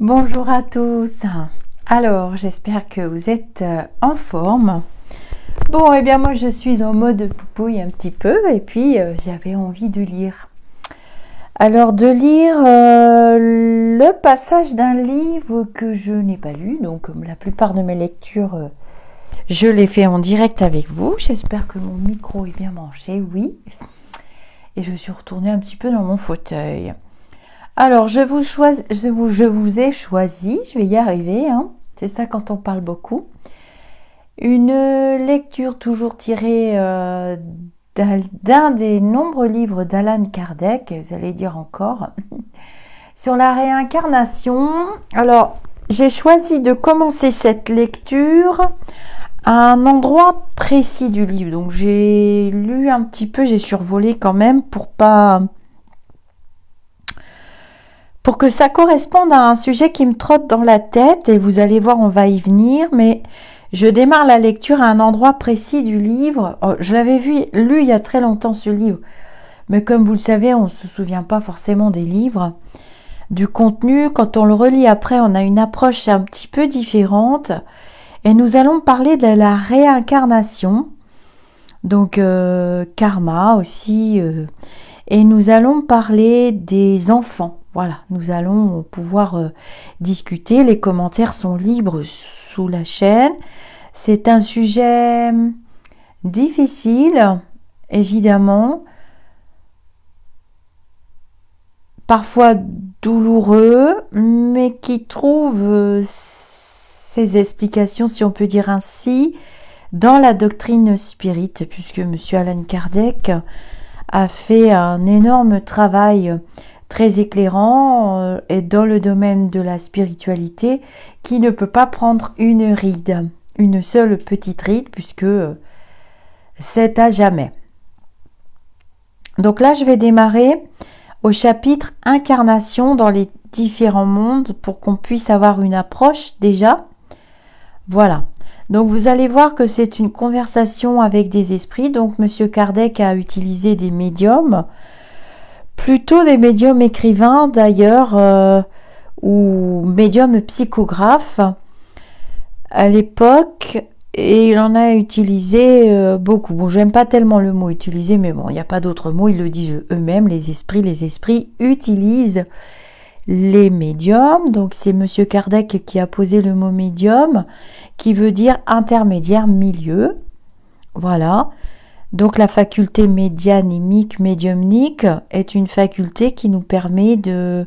Bonjour à tous. Alors, j'espère que vous êtes en forme. Bon, eh bien moi je suis en mode poupouille un petit peu et puis j'avais envie de lire. Alors de lire le passage d'un livre que je n'ai pas lu, donc comme la plupart de mes lectures, je l'ai fait en direct avec vous. J'espère que mon micro est bien branché, oui. Et je suis retournée un petit peu dans mon fauteuil. Alors, je vous ai choisi, je vais y arriver, hein, c'est ça quand on parle beaucoup, une lecture toujours tirée d'un des nombreux livres d'Alan Kardec, vous allez dire encore, sur la réincarnation. Alors, j'ai choisi de commencer cette lecture à un endroit précis du livre, donc j'ai lu un petit peu, j'ai survolé quand même pour que ça corresponde à un sujet qui me trotte dans la tête, et vous allez voir, on va y venir, mais je démarre la lecture à un endroit précis du livre. Oh, je l'avais lu il y a très longtemps ce livre, mais comme vous le savez, on ne se souvient pas forcément des livres, du contenu. Quand on le relit après, on a une approche un petit peu différente, et nous allons parler de la réincarnation, donc karma aussi, et nous allons parler des enfants. Voilà, nous allons pouvoir discuter. Les commentaires sont libres sous la chaîne. C'est un sujet difficile, évidemment, parfois douloureux, mais qui trouve ses explications, si on peut dire ainsi, dans la doctrine spirit, puisque M. Alan Kardec a fait un énorme travail très éclairant et dans le domaine de la spiritualité, qui ne peut pas prendre une ride, une seule petite ride, puisque c'est à jamais. Donc là, je vais démarrer au chapitre Incarnation dans les différents mondes pour qu'on puisse avoir une approche déjà. Voilà. Donc vous allez voir que c'est une conversation avec des esprits. Donc M. Kardec a utilisé des médiums, plutôt des médiums écrivains d'ailleurs, ou médiums psychographes à l'époque, et il en a utilisé beaucoup. Bon, j'aime pas tellement le mot utiliser, mais bon, il n'y a pas d'autre mot, ils le disent eux-mêmes, les esprits utilisent les médiums. Donc c'est Monsieur Kardec qui a posé le mot médium, qui veut dire intermédiaire, milieu. Voilà. Donc la faculté médianémique, médiumnique est une faculté qui nous permet que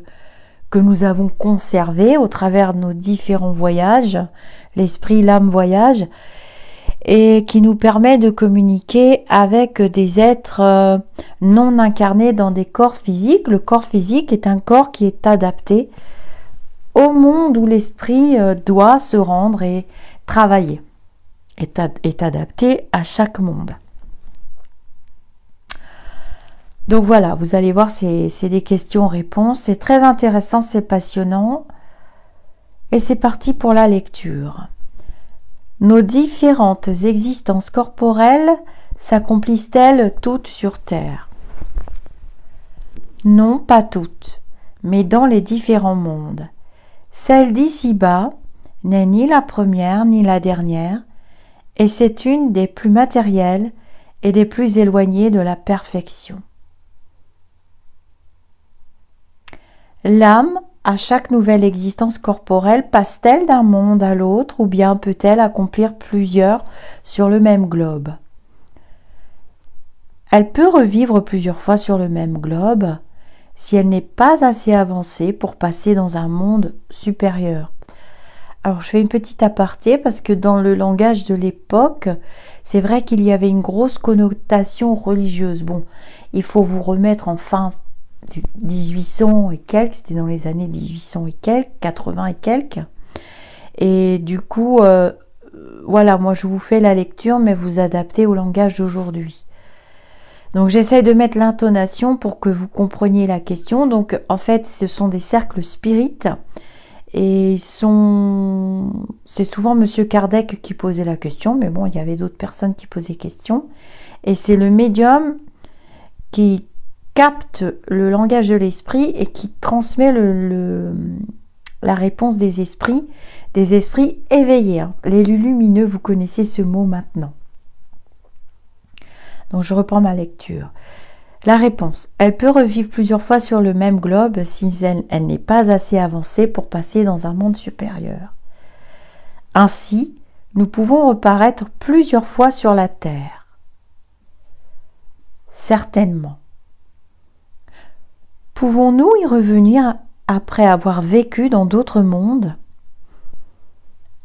nous avons conservée au travers de nos différents voyages, l'esprit, l'âme voyage, et qui nous permet de communiquer avec des êtres non incarnés dans des corps physiques. Le corps physique est un corps qui est adapté au monde où l'esprit doit se rendre et travailler, est adapté à chaque monde. Donc voilà, vous allez voir, c'est des questions-réponses. C'est très intéressant, c'est passionnant. Et c'est parti pour la lecture. Nos différentes existences corporelles s'accomplissent-elles toutes sur Terre? Non, pas toutes, mais dans les différents mondes. Celle d'ici-bas n'est ni la première ni la dernière, et c'est une des plus matérielles et des plus éloignées de la perfection. L'âme, à chaque nouvelle existence corporelle, passe-t-elle d'un monde à l'autre ou bien peut-elle accomplir plusieurs sur le même globe? Elle peut revivre plusieurs fois sur le même globe si elle n'est pas assez avancée pour passer dans un monde supérieur. Alors je fais une petite aparté parce que dans le langage de l'époque, c'est vrai qu'il y avait une grosse connotation religieuse. Bon, il faut vous remettre en fin 1800 et quelques, c'était dans les années 1800 et quelques, 80 et quelques. Et du coup, voilà, moi je vous fais la lecture, mais vous adaptez au langage d'aujourd'hui. Donc j'essaie de mettre l'intonation pour que vous compreniez la question. Donc en fait, ce sont des cercles spirites. Et c'est souvent Monsieur Kardec qui posait la question, mais bon, il y avait d'autres personnes qui posaient question. Et c'est le médium qui capte le langage de l'esprit et qui transmet la réponse des esprits éveillés. Hein. Les lumineux, vous connaissez ce mot maintenant. Donc je reprends ma lecture. La réponse, elle peut revivre plusieurs fois sur le même globe si elle n'est pas assez avancée pour passer dans un monde supérieur. Ainsi, nous pouvons reparaître plusieurs fois sur la Terre. Certainement. Pouvons-nous y revenir après avoir vécu dans d'autres mondes?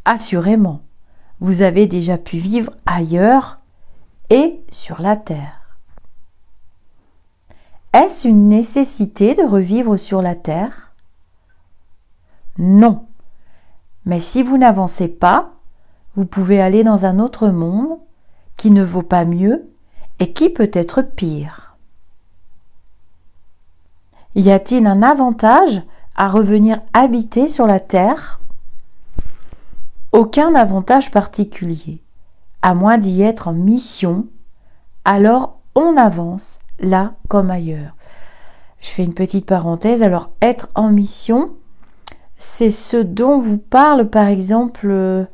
Assurément, vous avez déjà pu vivre ailleurs et sur la Terre. Est-ce une nécessité de revivre sur la Terre? Non. Mais si vous n'avancez pas, vous pouvez aller dans un autre monde qui ne vaut pas mieux et qui peut être pire. Y a-t-il un avantage à revenir habiter sur la Terre? Aucun avantage particulier, à moins d'y être en mission, alors on avance là comme ailleurs. Je fais une petite parenthèse, alors être en mission, c'est ce dont vous parle par exemple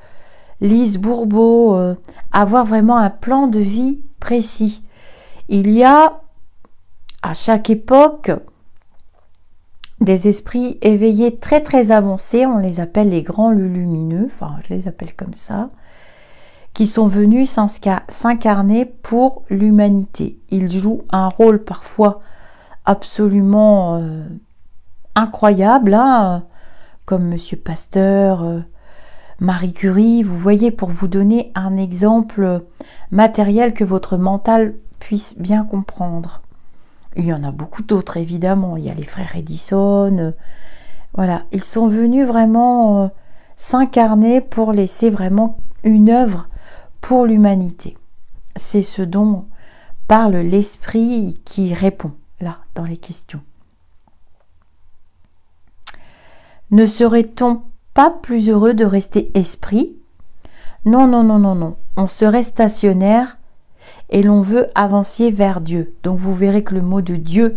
Lise Bourbeau, avoir vraiment un plan de vie précis. Il y a à chaque époque des esprits éveillés très très avancés, on les appelle les grands lumineux, enfin je les appelle comme ça, qui sont venus s'incarner pour l'humanité. Ils jouent un rôle parfois absolument incroyable, hein, comme Monsieur Pasteur, Marie Curie, vous voyez, pour vous donner un exemple matériel que votre mental puisse bien comprendre. Il y en a beaucoup d'autres, évidemment. Il y a les frères Edison. Voilà, ils sont venus vraiment s'incarner pour laisser vraiment une œuvre pour l'humanité. C'est ce dont parle l'esprit qui répond, là, dans les questions. Ne serait-on pas plus heureux de rester esprit? Non, non, non, non, non. On serait stationnaire et l'on veut avancer vers Dieu. Donc vous verrez que le mot de Dieu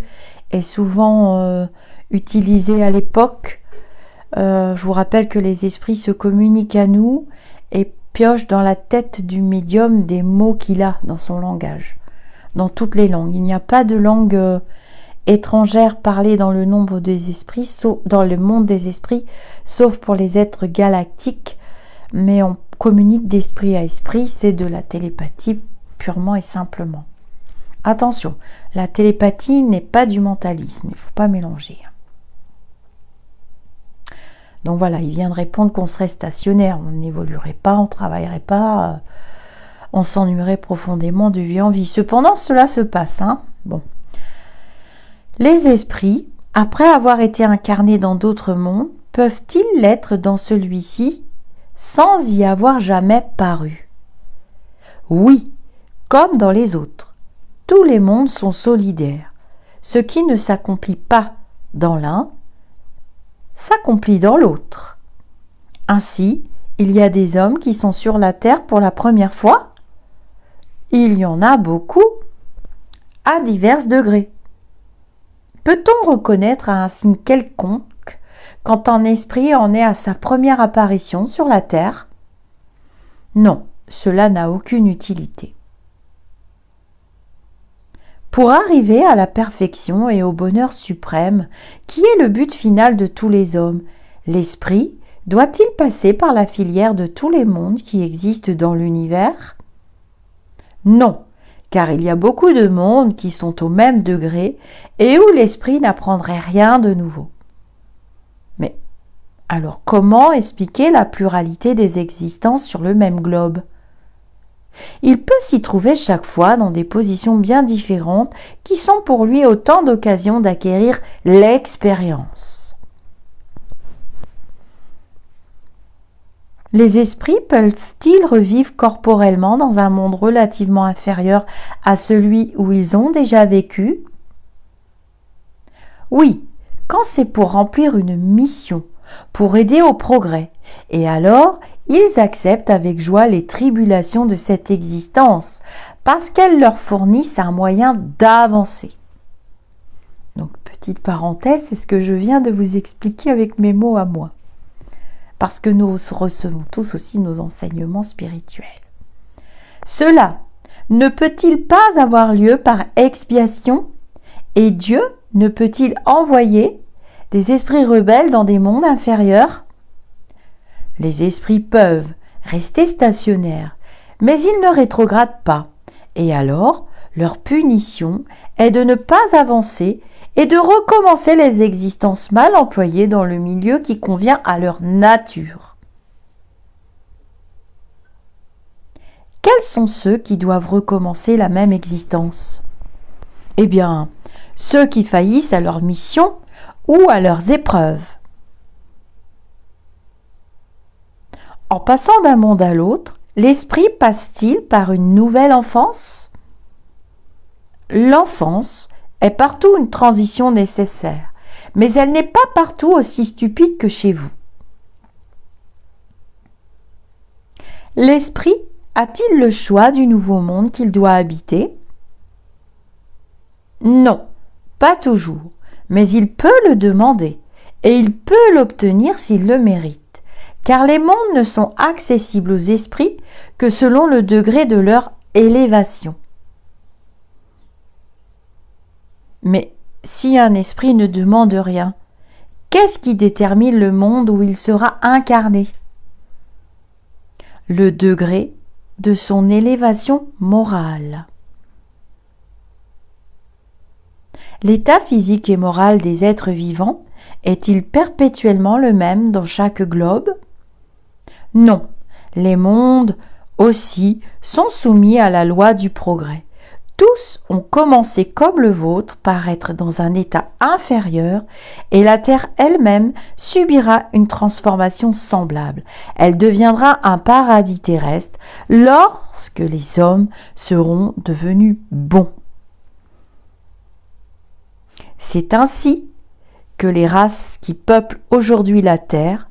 est souvent utilisé à l'époque. Je vous rappelle que les esprits se communiquent à nous et piochent dans la tête du médium des mots qu'il a dans son langage. Dans toutes les langues. Il n'y a pas de langue étrangère parlée dans le nombre des esprits, dans le monde des esprits, sauf pour les êtres galactiques. Mais on communique d'esprit à esprit, c'est de la télépathie purement et simplement. Attention, la télépathie n'est pas du mentalisme, il ne faut pas mélanger. Donc voilà, il vient de répondre qu'on serait stationnaire, on n'évoluerait pas, on ne travaillerait pas, on s'ennuierait profondément de vie en vie. Cependant, cela se passe. Hein. Bon. Les esprits, après avoir été incarnés dans d'autres mondes, peuvent-ils l'être dans celui-ci sans y avoir jamais paru? Oui, comme dans les autres. Tous les mondes sont solidaires. Ce qui ne s'accomplit pas dans l'un, s'accomplit dans l'autre. Ainsi, il y a des hommes qui sont sur la terre pour la première fois. Il y en a beaucoup, à divers degrés. Peut-on reconnaître un signe quelconque quand un esprit en est à sa première apparition sur la terre? Non, cela n'a aucune utilité. Pour arriver à la perfection et au bonheur suprême, qui est le but final de tous les hommes, l'esprit doit-il passer par la filière de tous les mondes qui existent dans l'univers? Non, car il y a beaucoup de mondes qui sont au même degré et où l'esprit n'apprendrait rien de nouveau. Mais alors comment expliquer la pluralité des existences sur le même globe? Il peut s'y trouver chaque fois dans des positions bien différentes qui sont pour lui autant d'occasions d'acquérir l'expérience. Les esprits peuvent-ils revivre corporellement dans un monde relativement inférieur à celui où ils ont déjà vécu? Oui, quand c'est pour remplir une mission, pour aider au progrès, et alors ils acceptent avec joie les tribulations de cette existence, parce qu'elles leur fournissent un moyen d'avancer. Donc, petite parenthèse, c'est ce que je viens de vous expliquer avec mes mots à moi. parce que nous recevons tous aussi nos enseignements spirituels. Cela ne peut-il pas avoir lieu par expiation? Et Dieu ne peut-il envoyer des esprits rebelles dans des mondes inférieurs? Les esprits peuvent rester stationnaires, mais ils ne rétrogradent pas. Et alors, leur punition est de ne pas avancer et de recommencer les existences mal employées dans le milieu qui convient à leur nature. Quels sont ceux qui doivent recommencer la même existence? Eh bien, ceux qui faillissent à leur mission ou à leurs épreuves. En passant d'un monde à l'autre, l'esprit passe-t-il par une nouvelle enfance? L'enfance est partout une transition nécessaire, mais elle n'est pas partout aussi stupide que chez vous. L'esprit a-t-il le choix du nouveau monde qu'il doit habiter? Non, pas toujours, mais il peut le demander, et il peut l'obtenir s'il le mérite, car les mondes ne sont accessibles aux esprits que selon le degré de leur élévation. Mais si un esprit ne demande rien, qu'est-ce qui détermine le monde où il sera incarné? Le degré de son élévation morale. L'état physique et moral des êtres vivants est-il perpétuellement le même dans chaque globe? Non, les mondes aussi sont soumis à la loi du progrès. Tous ont commencé comme le vôtre par être dans un état inférieur et la Terre elle-même subira une transformation semblable. Elle deviendra un paradis terrestre lorsque les hommes seront devenus bons. C'est ainsi que les races qui peuplent aujourd'hui la Terre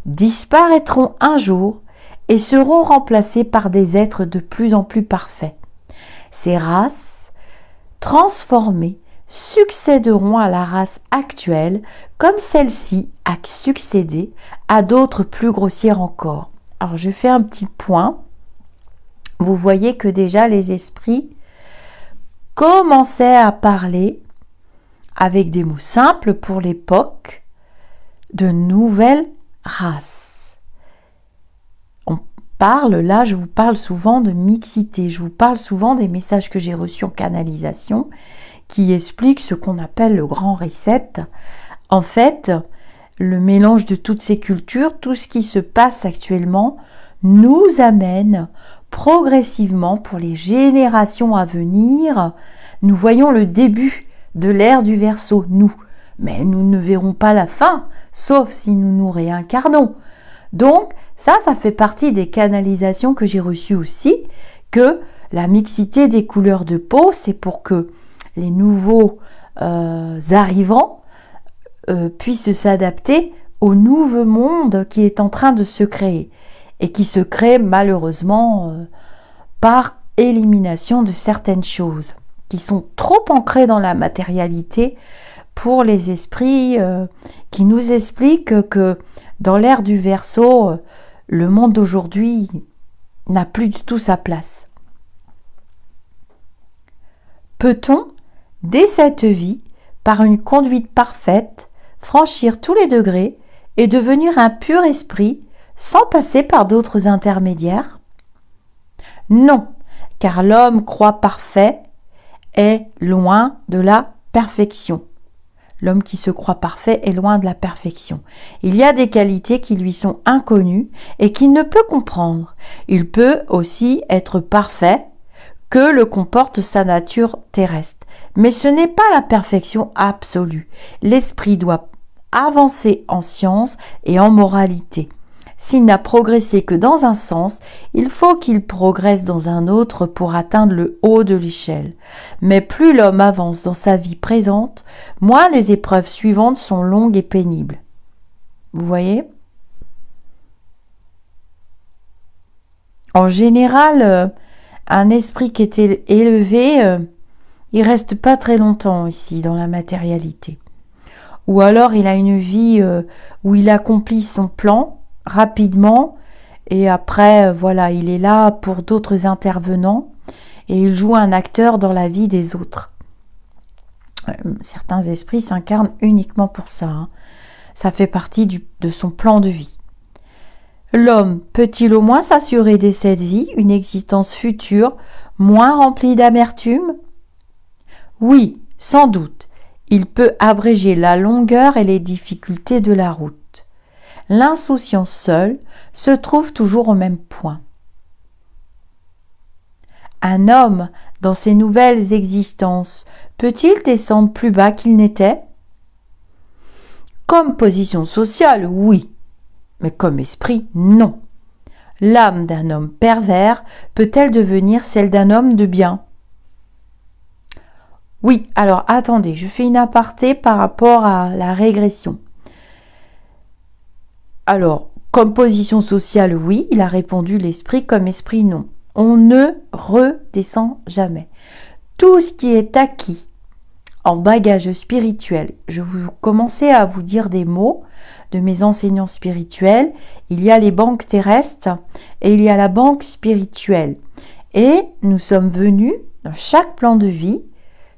disparaîtront un jour et seront remplacées par des êtres de plus en plus parfaits. Ces races transformées succéderont à la race actuelle comme celle-ci a succédé à d'autres plus grossières encore. Alors je fais un petit point. Vous voyez que déjà les esprits commençaient à parler avec des mots simples pour l'époque de nouvelles races. Là, je vous parle souvent de mixité, je vous parle souvent des messages que j'ai reçus en canalisation qui expliquent ce qu'on appelle le grand reset. En fait, le mélange de toutes ces cultures, tout ce qui se passe actuellement, nous amène progressivement pour les générations à venir. Nous voyons le début de l'ère du Verseau, nous, mais nous ne verrons pas la fin, sauf si nous nous réincarnons. Donc, ça fait partie des canalisations que j'ai reçues aussi, que la mixité des couleurs de peau, c'est pour que les nouveaux arrivants puissent s'adapter au nouveau monde qui est en train de se créer et qui se crée malheureusement par élimination de certaines choses qui sont trop ancrées dans la matérialité pour les esprits qui nous expliquent que dans l'ère du Verseau, le monde d'aujourd'hui n'a plus du tout sa place. Peut-on, dès cette vie, par une conduite parfaite, franchir tous les degrés et devenir un pur esprit sans passer par d'autres intermédiaires? Non, car l'homme croit parfait est loin de la perfection. L'homme qui se croit parfait est loin de la perfection. Il y a des qualités qui lui sont inconnues et qu'il ne peut comprendre. Il peut aussi être parfait que le comporte sa nature terrestre. Mais ce n'est pas la perfection absolue. L'esprit doit avancer en science et en moralité. S'il n'a progressé que dans un sens, il faut qu'il progresse dans un autre pour atteindre le haut de l'échelle. Mais plus l'homme avance dans sa vie présente, moins les épreuves suivantes sont longues et pénibles. Vous voyez ? En général, un esprit qui est élevé, il reste pas très longtemps ici dans la matérialité. Ou alors il a une vie où il accomplit son plan, rapidement. Et après, voilà, il est là pour d'autres intervenants et il joue un acteur dans la vie des autres. Certains esprits s'incarnent uniquement pour ça. Hein. Ça fait partie de son plan de vie. L'homme peut-il au moins s'assurer dès cette vie une existence future moins remplie d'amertume? Oui, sans doute. Il peut abréger la longueur et les difficultés de la route. L'insouciance seule se trouve toujours au même point. Un homme, dans ses nouvelles existences, peut-il descendre plus bas qu'il n'était? Comme position sociale, oui, mais comme esprit, non. L'âme d'un homme pervers peut-elle devenir celle d'un homme de bien? Oui, alors attendez, je fais une aparté par rapport à la régression. Alors, comme position sociale, oui, il a répondu l'esprit, comme esprit, non. On ne redescend jamais. Tout ce qui est acquis en bagage spirituel, je vais commencer à vous dire des mots de mes enseignants spirituels. Il y a les banques terrestres et il y a la banque spirituelle. Et nous sommes venus, dans chaque plan de vie,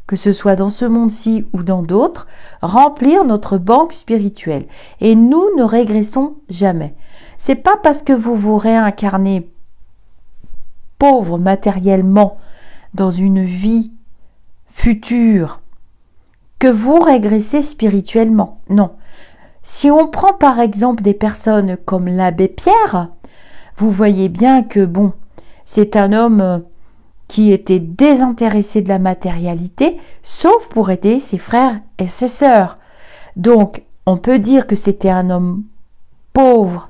que ce soit dans ce monde-ci ou dans d'autres, remplir notre banque spirituelle. Et nous ne régressons jamais. C'est pas parce que vous vous réincarnez pauvre matériellement dans une vie future que vous régressez spirituellement. Non. Si on prend par exemple des personnes comme l'abbé Pierre, vous voyez bien que bon, c'est un homme qui était désintéressé de la matérialité, sauf pour aider ses frères et ses sœurs. Donc, on peut dire que c'était un homme pauvre,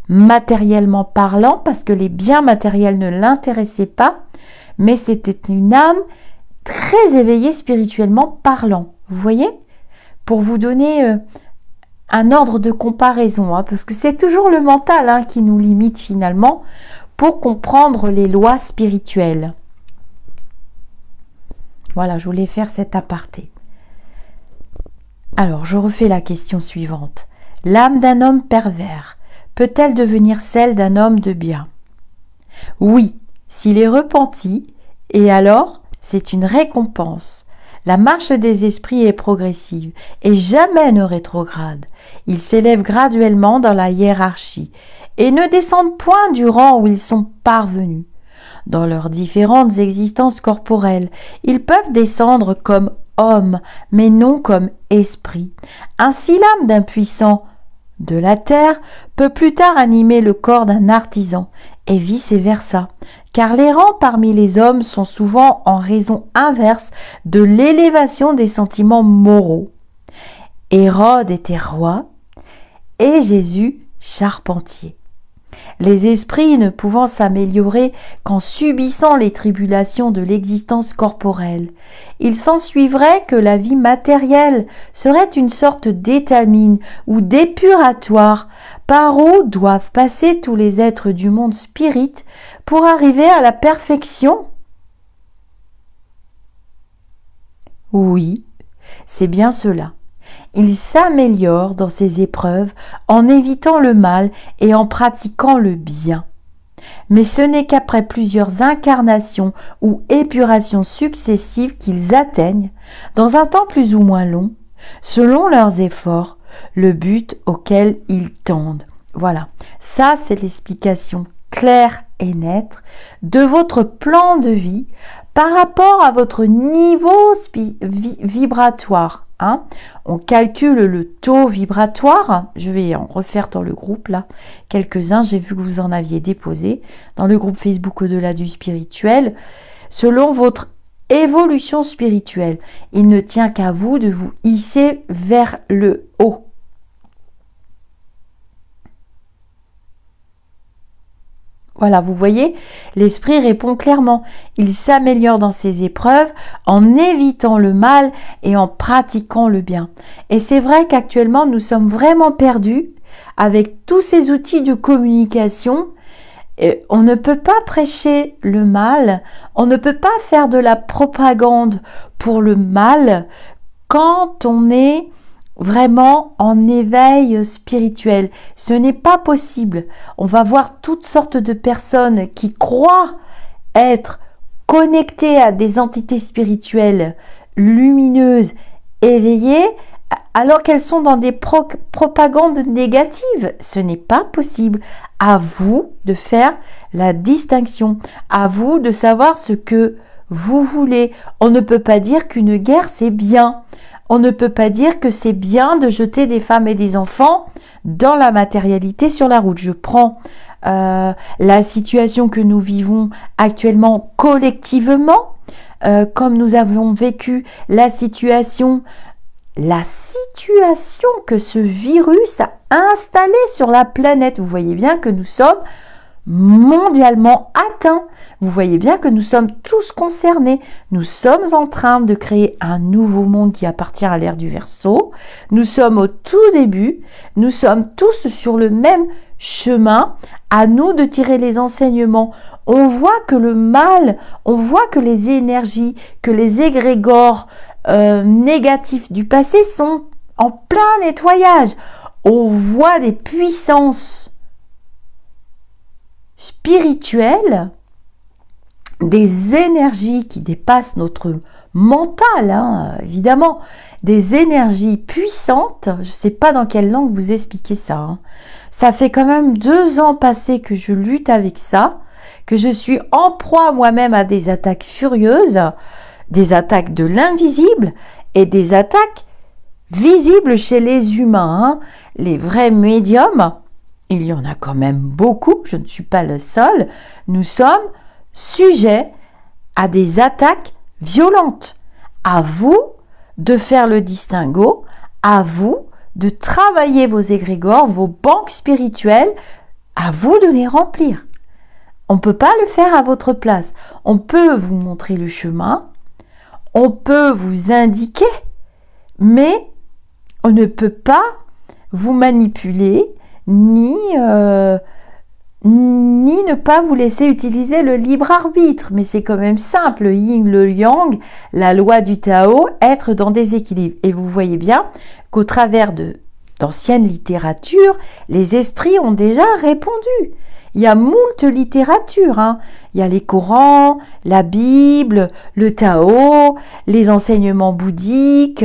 matériellement parlant, parce que les biens matériels ne l'intéressaient pas, mais c'était une âme très éveillée spirituellement parlant. Vous voyez? Pour vous donner un ordre de comparaison, hein, parce que c'est toujours le mental qui nous limite finalement pour comprendre les lois spirituelles. Voilà, je voulais faire cet aparté. Alors, je refais la question suivante. L'âme d'un homme pervers peut-elle devenir celle d'un homme de bien? Oui, s'il est repenti, et alors, c'est une récompense. La marche des esprits est progressive et jamais ne rétrograde. Ils s'élèvent graduellement dans la hiérarchie et ne descendent point du rang où ils sont parvenus. Dans leurs différentes existences corporelles, ils peuvent descendre comme hommes, mais non comme esprits. Ainsi l'âme d'un puissant de la terre peut plus tard animer le corps d'un artisan, et vice-versa, car les rangs parmi les hommes sont souvent en raison inverse de l'élévation des sentiments moraux. Hérode était roi, et Jésus charpentier. Les esprits ne pouvant s'améliorer qu'en subissant les tribulations de l'existence corporelle, il s'ensuivrait que la vie matérielle serait une sorte d'étamine ou d'épuratoire par où doivent passer tous les êtres du monde spirit pour arriver à la perfection. Oui, c'est bien cela. Il s'améliore dans ses épreuves en évitant le mal et en pratiquant le bien. Mais ce n'est qu'après plusieurs incarnations ou épurations successives qu'ils atteignent, dans un temps plus ou moins long, selon leurs efforts, le but auquel ils tendent. Voilà, ça c'est l'explication claire et nette de votre plan de vie par rapport à votre niveau vibratoire. On calcule le taux vibratoire. Je vais en refaire dans le groupe là quelques-uns. J'ai vu que vous en aviez déposé dans le groupe Facebook Au-delà du spirituel. Selon votre évolution spirituelle, il ne tient qu'à vous de vous hisser vers le haut. Voilà, vous voyez, l'esprit répond clairement. Il s'améliore dans ses épreuves en évitant le mal et en pratiquant le bien. Et c'est vrai qu'actuellement, nous sommes vraiment perdus avec tous ces outils de communication. On ne peut pas prêcher le mal, on ne peut pas faire de la propagande pour le mal quand on est vraiment en éveil spirituel. Ce n'est pas possible. On va voir toutes sortes de personnes qui croient être connectées à des entités spirituelles lumineuses, éveillées, alors qu'elles sont dans des propagandes négatives. Ce n'est pas possible. À vous de faire la distinction. À vous de savoir ce que vous voulez. On ne peut pas dire qu'une guerre, c'est bien. On ne peut pas dire que c'est bien de jeter des femmes et des enfants dans la matérialité sur la route. Je prends la situation que nous vivons actuellement collectivement, comme nous avons vécu la situation que ce virus a installée sur la planète. Vous voyez bien que nous sommes mondialement atteints. Vous voyez bien que nous sommes tous concernés. Nous sommes en train de créer un nouveau monde qui appartient à l'ère du Verseau. Nous sommes au tout début. Nous sommes tous sur le même chemin. À nous de tirer les enseignements. On voit que le mal, on voit que les énergies, que les égrégores négatifs du passé sont en plein nettoyage. On voit des puissances spirituelles, des énergies qui dépassent notre mental, évidemment, des énergies puissantes. Je ne sais pas dans quelle langue vous expliquer ça. Ça fait quand même 2 ans passés que je lutte avec ça, que je suis en proie moi-même à des attaques furieuses, des attaques de l'invisible et des attaques visibles chez les humains. Les vrais médiums, il y en a quand même beaucoup, je ne suis pas le seul, nous sommes sujets à des attaques violentes. À vous de faire le distinguo, à vous de travailler vos égrégores, vos banques spirituelles, à vous de les remplir. On ne peut pas le faire à votre place. On peut vous montrer le chemin, on peut vous indiquer, mais on ne peut pas vous manipuler, ni ne pas vous laisser utiliser le libre arbitre. Mais c'est quand même simple, le yin, le yang, la loi du Tao, être dans des équilibres. Et vous voyez bien qu'au travers d'anciennes littératures, les esprits ont déjà répondu. Il y a moult littérature, Il y a les Corans, la Bible, le Tao, les enseignements bouddhiques.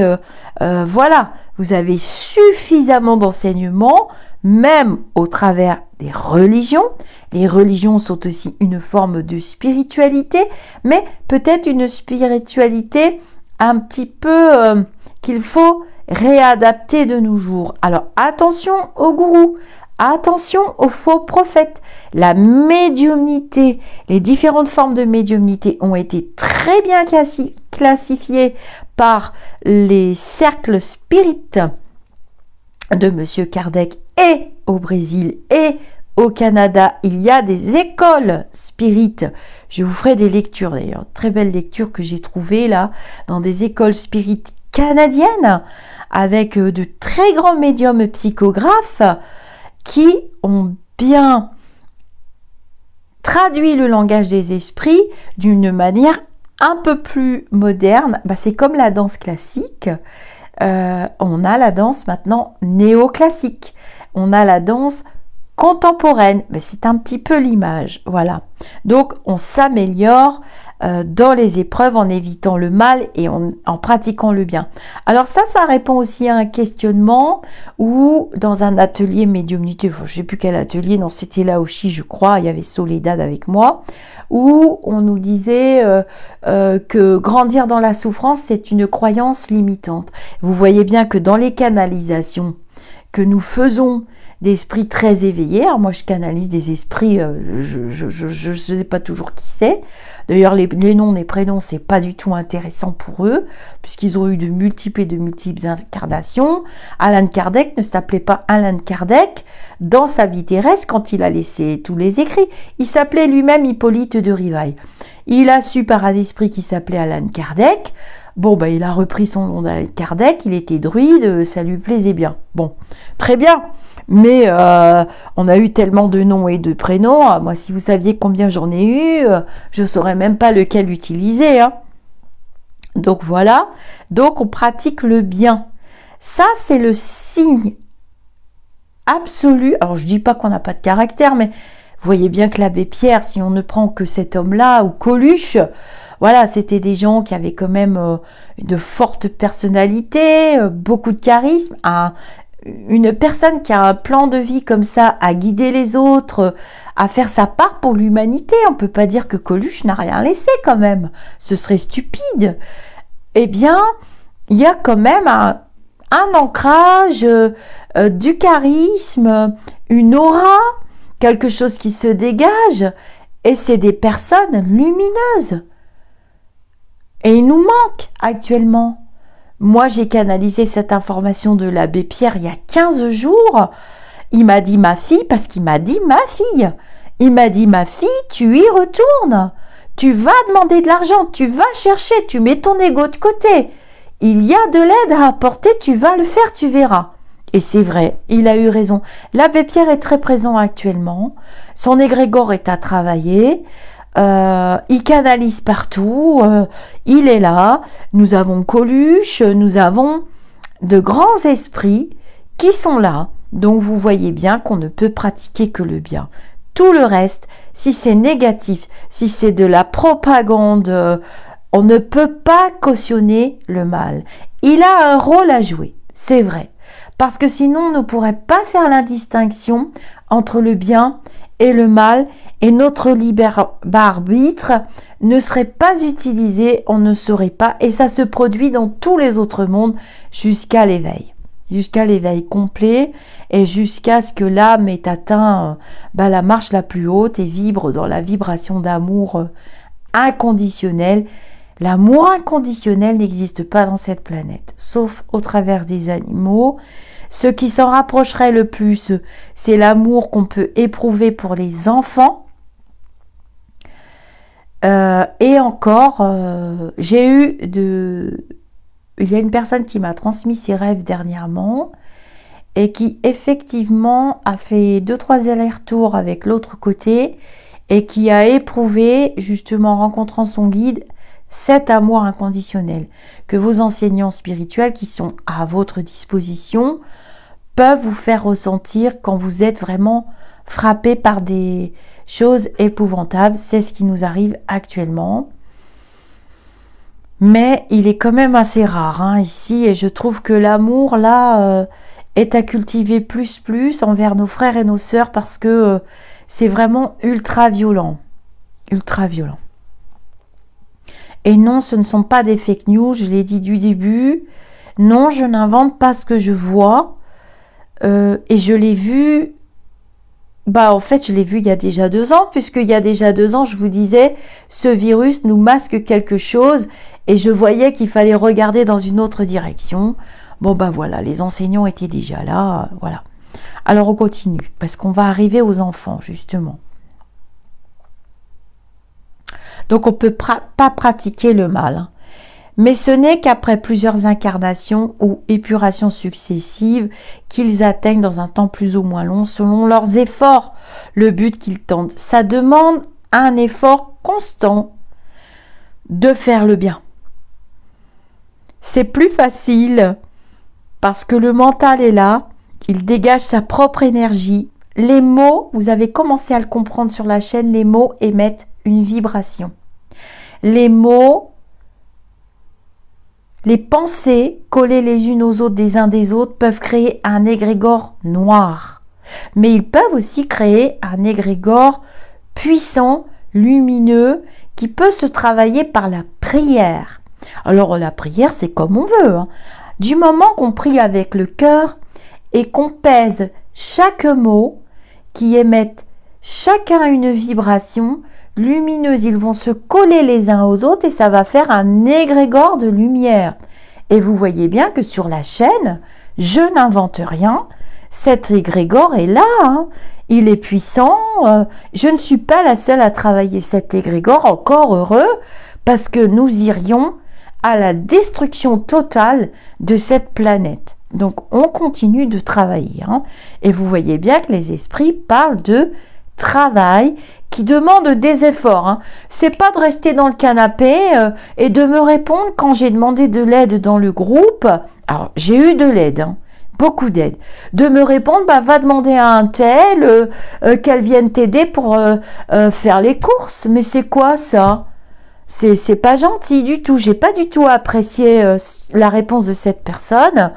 Voilà, vous avez suffisamment d'enseignements, même au travers des religions. Les religions sont aussi une forme de spiritualité, mais peut-être une spiritualité un petit peu qu'il faut réadapter de nos jours. Alors attention aux gourous. Attention aux faux prophètes. La médiumnité, les différentes formes de médiumnité ont été très bien classifiées par les cercles spirites de Monsieur Kardec, et au Brésil et au Canada. Il y a des écoles spirites. Je vous ferai des lectures d'ailleurs, très belles lectures que j'ai trouvées là, dans des écoles spirites canadiennes, avec de très grands médiums psychographes, qui ont bien traduit le langage des esprits d'une manière un peu plus moderne. C'est comme la danse classique. On a la danse maintenant néoclassique. On a la danse contemporaine. C'est un petit peu l'image. Voilà. Donc, on s'améliore dans les épreuves en évitant le mal et en pratiquant le bien. Alors ça répond aussi à un questionnement où dans un atelier médiumnité, je ne sais plus quel atelier, non c'était là aussi je crois, il y avait Soledad avec moi, où on nous disait que grandir dans la souffrance c'est une croyance limitante. Vous voyez bien que dans les canalisations que nous faisons d'esprits très éveillés, alors moi je canalise des esprits, je ne sais pas toujours qui c'est. D'ailleurs, les noms, les prénoms, c'est pas du tout intéressant pour eux, puisqu'ils ont eu de multiples incarnations. Alan Kardec ne s'appelait pas Alan Kardec dans sa vie terrestre quand il a laissé tous les écrits. Il s'appelait lui-même Hippolyte de Rivail. Il a su par un esprit qui s'appelait Alan Kardec. Il a repris son nom d'Alan Kardec, il était druide, ça lui plaisait bien. Bon, très bien. Mais on a eu tellement de noms et de prénoms. Moi, si vous saviez combien j'en ai eu, je ne saurais même pas lequel utiliser. Donc voilà. Donc on pratique le bien. Ça, c'est le signe absolu. Alors, je dis pas qu'on n'a pas de caractère, mais vous voyez bien que l'abbé Pierre, si on ne prend que cet homme-là, ou Coluche, voilà, c'était des gens qui avaient quand même de fortes personnalités, beaucoup de charisme. Une personne qui a un plan de vie comme ça, à guider les autres, à faire sa part pour l'humanité. On peut pas dire que Coluche n'a rien laissé quand même. Ce serait stupide. Eh bien, il y a quand même un ancrage, du charisme, une aura, quelque chose qui se dégage. Et c'est des personnes lumineuses. Et il nous manque actuellement. Moi, j'ai canalisé cette information de l'abbé Pierre il y a 15 jours. Il m'a dit ma fille, parce qu'il m'a dit ma fille. Il m'a dit ma fille, tu y retournes. Tu vas demander de l'argent, tu vas chercher, tu mets ton ego de côté. Il y a de l'aide à apporter, tu vas le faire, tu verras. Et c'est vrai, il a eu raison. L'abbé Pierre est très présent actuellement. Son égrégore est à travailler. Il canalise partout, il est là. Nous avons Coluche, nous avons de grands esprits qui sont là. Donc vous voyez bien qu'on ne peut pratiquer que le bien. Tout le reste, si c'est négatif, si c'est de la propagande, on ne peut pas cautionner le mal. Il a un rôle à jouer, c'est vrai. Parce que sinon, on ne pourrait pas faire la distinction entre le bien et le mal, et notre libre arbitre ne serait pas utilisé, on ne saurait pas, et ça se produit dans tous les autres mondes jusqu'à l'éveil complet, et jusqu'à ce que l'âme ait atteint la marche la plus haute et vibre dans la vibration d'amour inconditionnel. L'amour inconditionnel n'existe pas dans cette planète, sauf au travers des animaux. Ce qui s'en rapprocherait le plus, c'est l'amour qu'on peut éprouver pour les enfants. Et encore, il y a une personne qui m'a transmis ses rêves dernièrement et qui effectivement a fait 2-3 allers-retours avec l'autre côté et qui a éprouvé, justement en rencontrant son guide, cet amour inconditionnel que vos enseignants spirituels qui sont à votre disposition peuvent vous faire ressentir quand vous êtes vraiment frappé par des choses épouvantables. C'est ce qui nous arrive actuellement. Mais il est quand même assez rare ici, et je trouve que l'amour là est à cultiver plus envers nos frères et nos sœurs, parce que c'est vraiment ultra violent. Ultra violent. Et non, ce ne sont pas des fake news, je l'ai dit du début. Non, je n'invente pas ce que je vois. Et je l'ai vu, en fait, je l'ai vu il y a déjà 2 ans, puisqu'il y a déjà 2 ans, je vous disais, ce virus nous masque quelque chose, et je voyais qu'il fallait regarder dans une autre direction. Voilà, les enseignants étaient déjà là, voilà. Alors, on continue, parce qu'on va arriver aux enfants, justement. Donc, on ne peut pas pratiquer le mal. Mais ce n'est qu'après plusieurs incarnations ou épurations successives qu'ils atteignent dans un temps plus ou moins long selon leurs efforts, le but qu'ils tentent. Ça demande un effort constant de faire le bien. C'est plus facile parce que le mental est là, il dégage sa propre énergie. Les mots, vous avez commencé à le comprendre sur la chaîne, les mots émettent une vibration. Les mots, les pensées collées les unes aux autres des uns des autres peuvent créer un égrégore noir. Mais ils peuvent aussi créer un égrégore puissant, lumineux, qui peut se travailler par la prière. Alors la prière, c'est comme on veut. Du moment qu'on prie avec le cœur et qu'on pèse chaque mot, qui émettent chacun une vibration lumineuse, ils vont se coller les uns aux autres et ça va faire un égrégore de lumière. Et vous voyez bien que sur la chaîne, je n'invente rien, cet égrégore est là, il est puissant, je ne suis pas la seule à travailler cet égrégore, encore heureux, parce que nous irions à la destruction totale de cette planète. Donc on continue de travailler, et vous voyez bien que les esprits parlent de travail qui demande des efforts. C'est pas de rester dans le canapé et de me répondre quand j'ai demandé de l'aide dans le groupe. Alors, j'ai eu de l'aide, hein, beaucoup d'aide. De me répondre, bah, va demander à un tel qu'elle vienne t'aider pour faire les courses. Mais c'est quoi ça? C'est pas gentil du tout. J'ai pas du tout apprécié la réponse de cette personne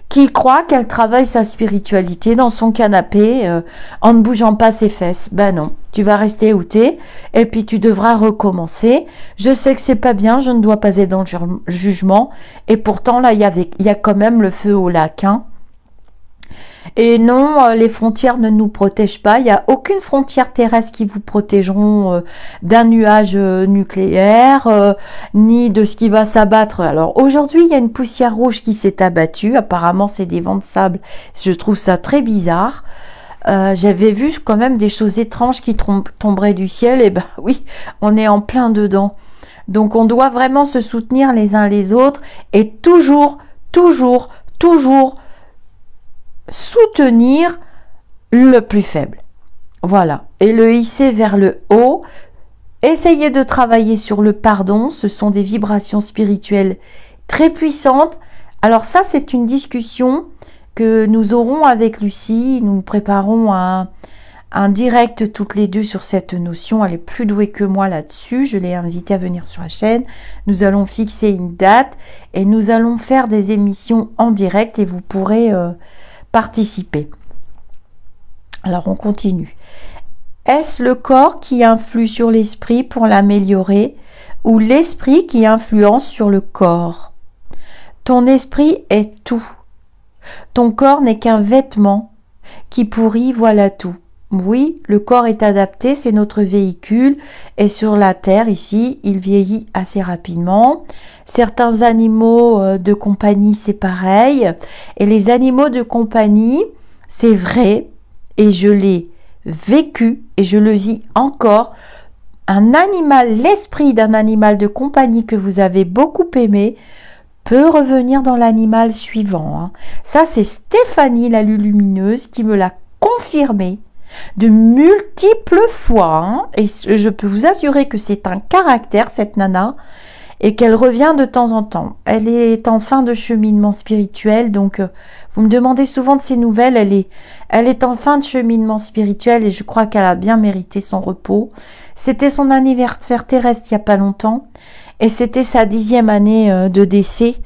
qui croit qu'elle travaille sa spiritualité dans son canapé en ne bougeant pas ses fesses. Ben non, tu vas rester où t'es et puis tu devras recommencer. Je sais que c'est pas bien, je ne dois pas être dans le jugement et pourtant là il y a quand même le feu au lac, hein. Et non, les frontières ne nous protègent pas. Il n'y a aucune frontière terrestre qui vous protégeront d'un nuage nucléaire, ni de ce qui va s'abattre. Alors aujourd'hui, il y a une poussière rouge qui s'est abattue. Apparemment, c'est des vents de sable. Je trouve ça très bizarre. J'avais vu quand même des choses étranges qui tomberaient du ciel. Et ben oui, on est en plein dedans. Donc on doit vraiment se soutenir les uns les autres et toujours soutenir le plus faible. Voilà. Et le hisser vers le haut. Essayez de travailler sur le pardon. Ce sont des vibrations spirituelles très puissantes. Alors ça, c'est une discussion que nous aurons avec Lucie. Nous préparons un direct toutes les deux sur cette notion. Elle est plus douée que moi là-dessus. Je l'ai invitée à venir sur la chaîne. Nous allons fixer une date et nous allons faire des émissions en direct et vous pourrez participer. Alors on continue. Est-ce le corps qui influe sur l'esprit pour l'améliorer ou l'esprit qui influence sur le corps? Ton esprit est tout. Ton corps n'est qu'un vêtement qui pourrit, voilà tout. Oui, le corps est adapté, c'est notre véhicule et sur la terre ici, il vieillit assez rapidement. Certains animaux de compagnie, c'est pareil. Et les animaux de compagnie, c'est vrai et je l'ai vécu et je le vis encore. Un animal, l'esprit d'un animal de compagnie que vous avez beaucoup aimé peut revenir dans l'animal suivant, hein. Ça, c'est Stéphanie, la lumineuse, qui me l'a confirmé de multiples fois, hein. Et je peux vous assurer que c'est un caractère, cette nana, et qu'elle revient de temps en temps. Elle est en fin de cheminement spirituel, donc vous me demandez souvent de ses nouvelles. Elle est en fin de cheminement spirituel et je crois qu'elle a bien mérité son repos. C'était son anniversaire terrestre il n'y a pas longtemps et c'était sa 10e année de décès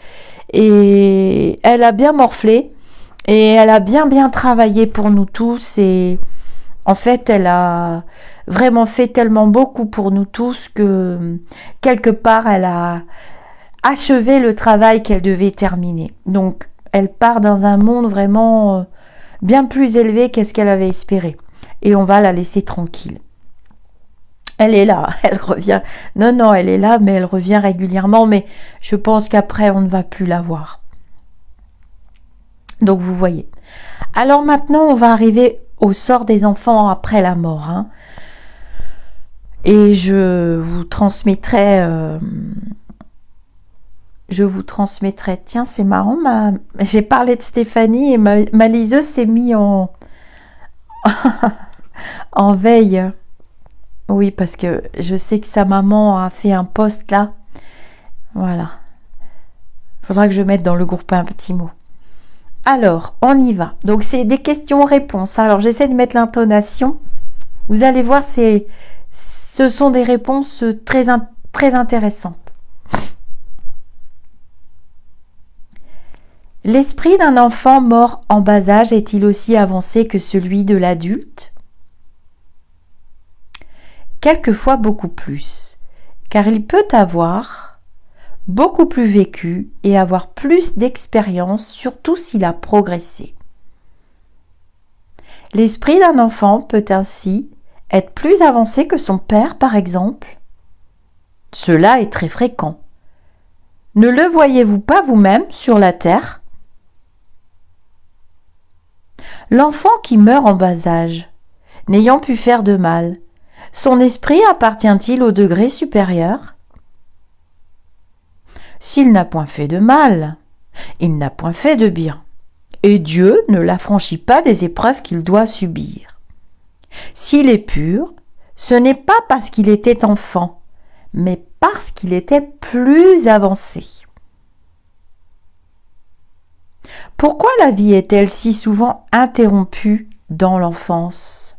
et elle a bien morflé et elle a bien travaillé pour nous tous et en fait, elle a vraiment fait tellement beaucoup pour nous tous que quelque part, elle a achevé le travail qu'elle devait terminer. Donc, elle part dans un monde vraiment bien plus élevé qu'est-ce qu'elle avait espéré. Et on va la laisser tranquille. Elle est là, elle revient. Non, elle est là, mais elle revient régulièrement. Mais je pense qu'après, on ne va plus la voir. Donc, vous voyez. Alors maintenant, on va arriver au sort des enfants après la mort, hein. Et je vous transmettrai, tiens, c'est marrant, j'ai parlé de Stéphanie et ma liseuse s'est mise en en veille. Oui, parce que je sais que sa maman a fait un post là. Voilà. Faudra que je mette dans le groupe un petit mot. Alors, on y va. Donc, c'est des questions-réponses. Alors, j'essaie de mettre l'intonation. Vous allez voir, ce sont des réponses très intéressantes. L'esprit d'un enfant mort en bas âge est-il aussi avancé que celui de l'adulte? Quelquefois beaucoup plus, car il peut avoir beaucoup plus vécu et avoir plus d'expérience, surtout s'il a progressé. L'esprit d'un enfant peut ainsi être plus avancé que son père, par exemple. Cela est très fréquent. Ne le voyez-vous pas vous-même sur la terre? L'enfant qui meurt en bas âge, n'ayant pu faire de mal, son esprit appartient-il au degré supérieur? S'il n'a point fait de mal, il n'a point fait de bien, et Dieu ne l'affranchit pas des épreuves qu'il doit subir. S'il est pur, ce n'est pas parce qu'il était enfant, mais parce qu'il était plus avancé. Pourquoi la vie est-elle si souvent interrompue dans l'enfance?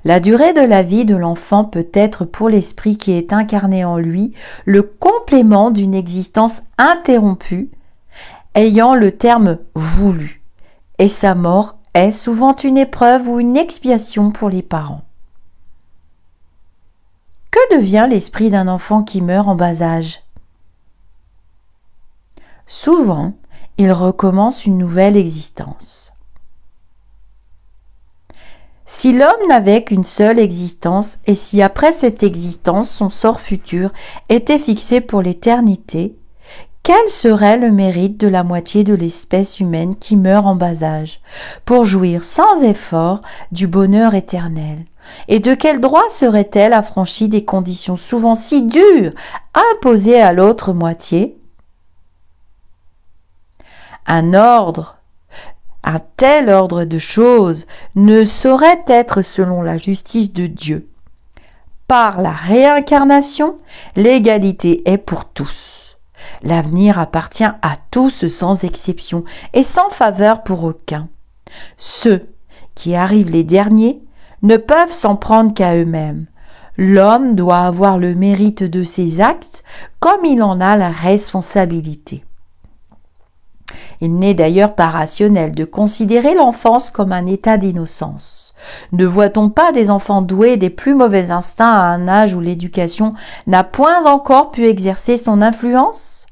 La durée de la vie de l'enfant peut être pour l'esprit qui est incarné en lui le complément d'une existence interrompue ayant le terme voulu, et sa mort est souvent une épreuve ou une expiation pour les parents. Que devient l'esprit d'un enfant qui meurt en bas âge? Souvent, il recommence une nouvelle existence. Si l'homme n'avait qu'une seule existence, et si après cette existence son sort futur était fixé pour l'éternité, quel serait le mérite de la moitié de l'espèce humaine qui meurt en bas âge, pour jouir sans effort du bonheur éternel? Et de quel droit serait-elle affranchie des conditions souvent si dures imposées à l'autre moitié? Un tel ordre de choses ne saurait être selon la justice de Dieu. Par la réincarnation, l'égalité est pour tous. L'avenir appartient à tous sans exception et sans faveur pour aucun. Ceux qui arrivent les derniers ne peuvent s'en prendre qu'à eux-mêmes. L'homme doit avoir le mérite de ses actes comme il en a la responsabilité. Il n'est d'ailleurs pas rationnel de considérer l'enfance comme un état d'innocence. Ne voit-on pas des enfants doués des plus mauvais instincts à un âge où l'éducation n'a point encore pu exercer son influence?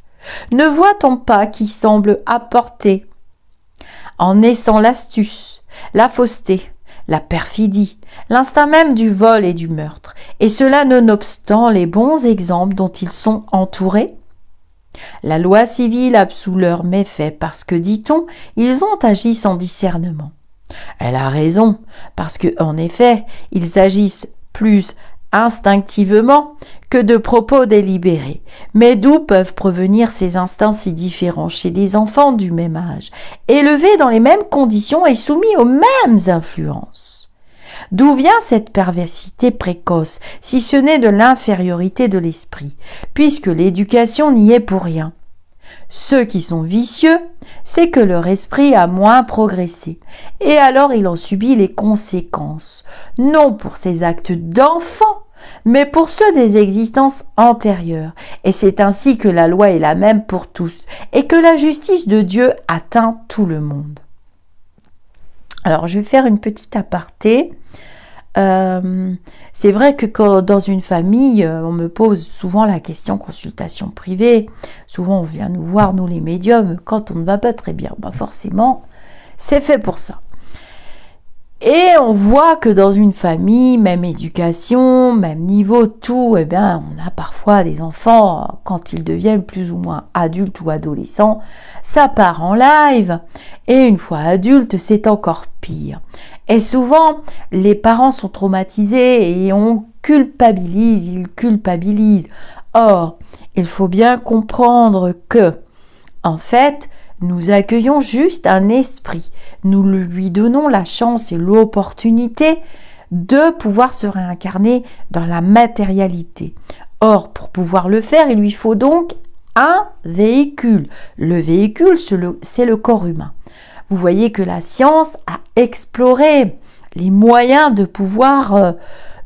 Ne voit-on pas qui semble apporter, en naissant l'astuce, la fausseté, la perfidie, l'instinct même du vol et du meurtre, et cela nonobstant les bons exemples dont ils sont entourés? La loi civile absout leurs méfaits parce que, dit-on, ils ont agi sans discernement. Elle a raison, parce que, en effet, ils agissent plus instinctivement que de propos délibérés. Mais d'où peuvent provenir ces instincts si différents chez des enfants du même âge, élevés dans les mêmes conditions et soumis aux mêmes influences? D'où vient cette perversité précoce, si ce n'est de l'infériorité de l'esprit, puisque l'éducation n'y est pour rien? Ceux qui sont vicieux, c'est que leur esprit a moins progressé, et alors il en subit les conséquences, non pour ses actes d'enfant, mais pour ceux des existences antérieures, et c'est ainsi que la loi est la même pour tous, et que la justice de Dieu atteint tout le monde. Alors, je vais faire une petite aparté. C'est vrai que quand, dans une famille, on me pose souvent la question consultation privée. Souvent, on vient nous voir, nous les médiums, quand on ne va pas très bien. Forcément, c'est fait pour ça. Et on voit que dans une famille, même éducation, même niveau, tout, on a parfois des enfants, quand ils deviennent plus ou moins adultes ou adolescents, ça part en live. Et une fois adultes, c'est encore pire. Et souvent, les parents sont traumatisés et on culpabilise, ils culpabilisent. Or, il faut bien comprendre que, en fait, nous accueillons juste un esprit. Nous lui donnons la chance et l'opportunité de pouvoir se réincarner dans la matérialité. Or, pour pouvoir le faire, il lui faut donc un véhicule. Le véhicule, c'est le corps humain. Vous voyez que la science a exploré les moyens de pouvoir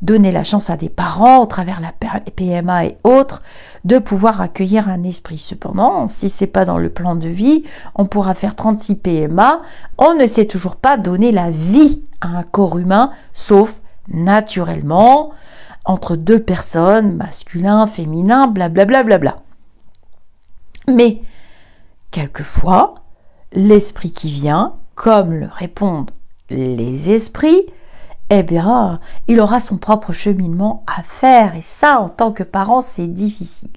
donner la chance à des parents, au travers la PMA et autres, de pouvoir accueillir un esprit. Cependant, si ce n'est pas dans le plan de vie, on pourra faire 36 PMA, on ne sait toujours pas donner la vie à un corps humain, sauf naturellement, entre deux personnes, masculin, féminin, blablabla. Mais, quelquefois, l'esprit qui vient, comme le répondent les esprits, il aura son propre cheminement à faire. Et ça, en tant que parent, c'est difficile.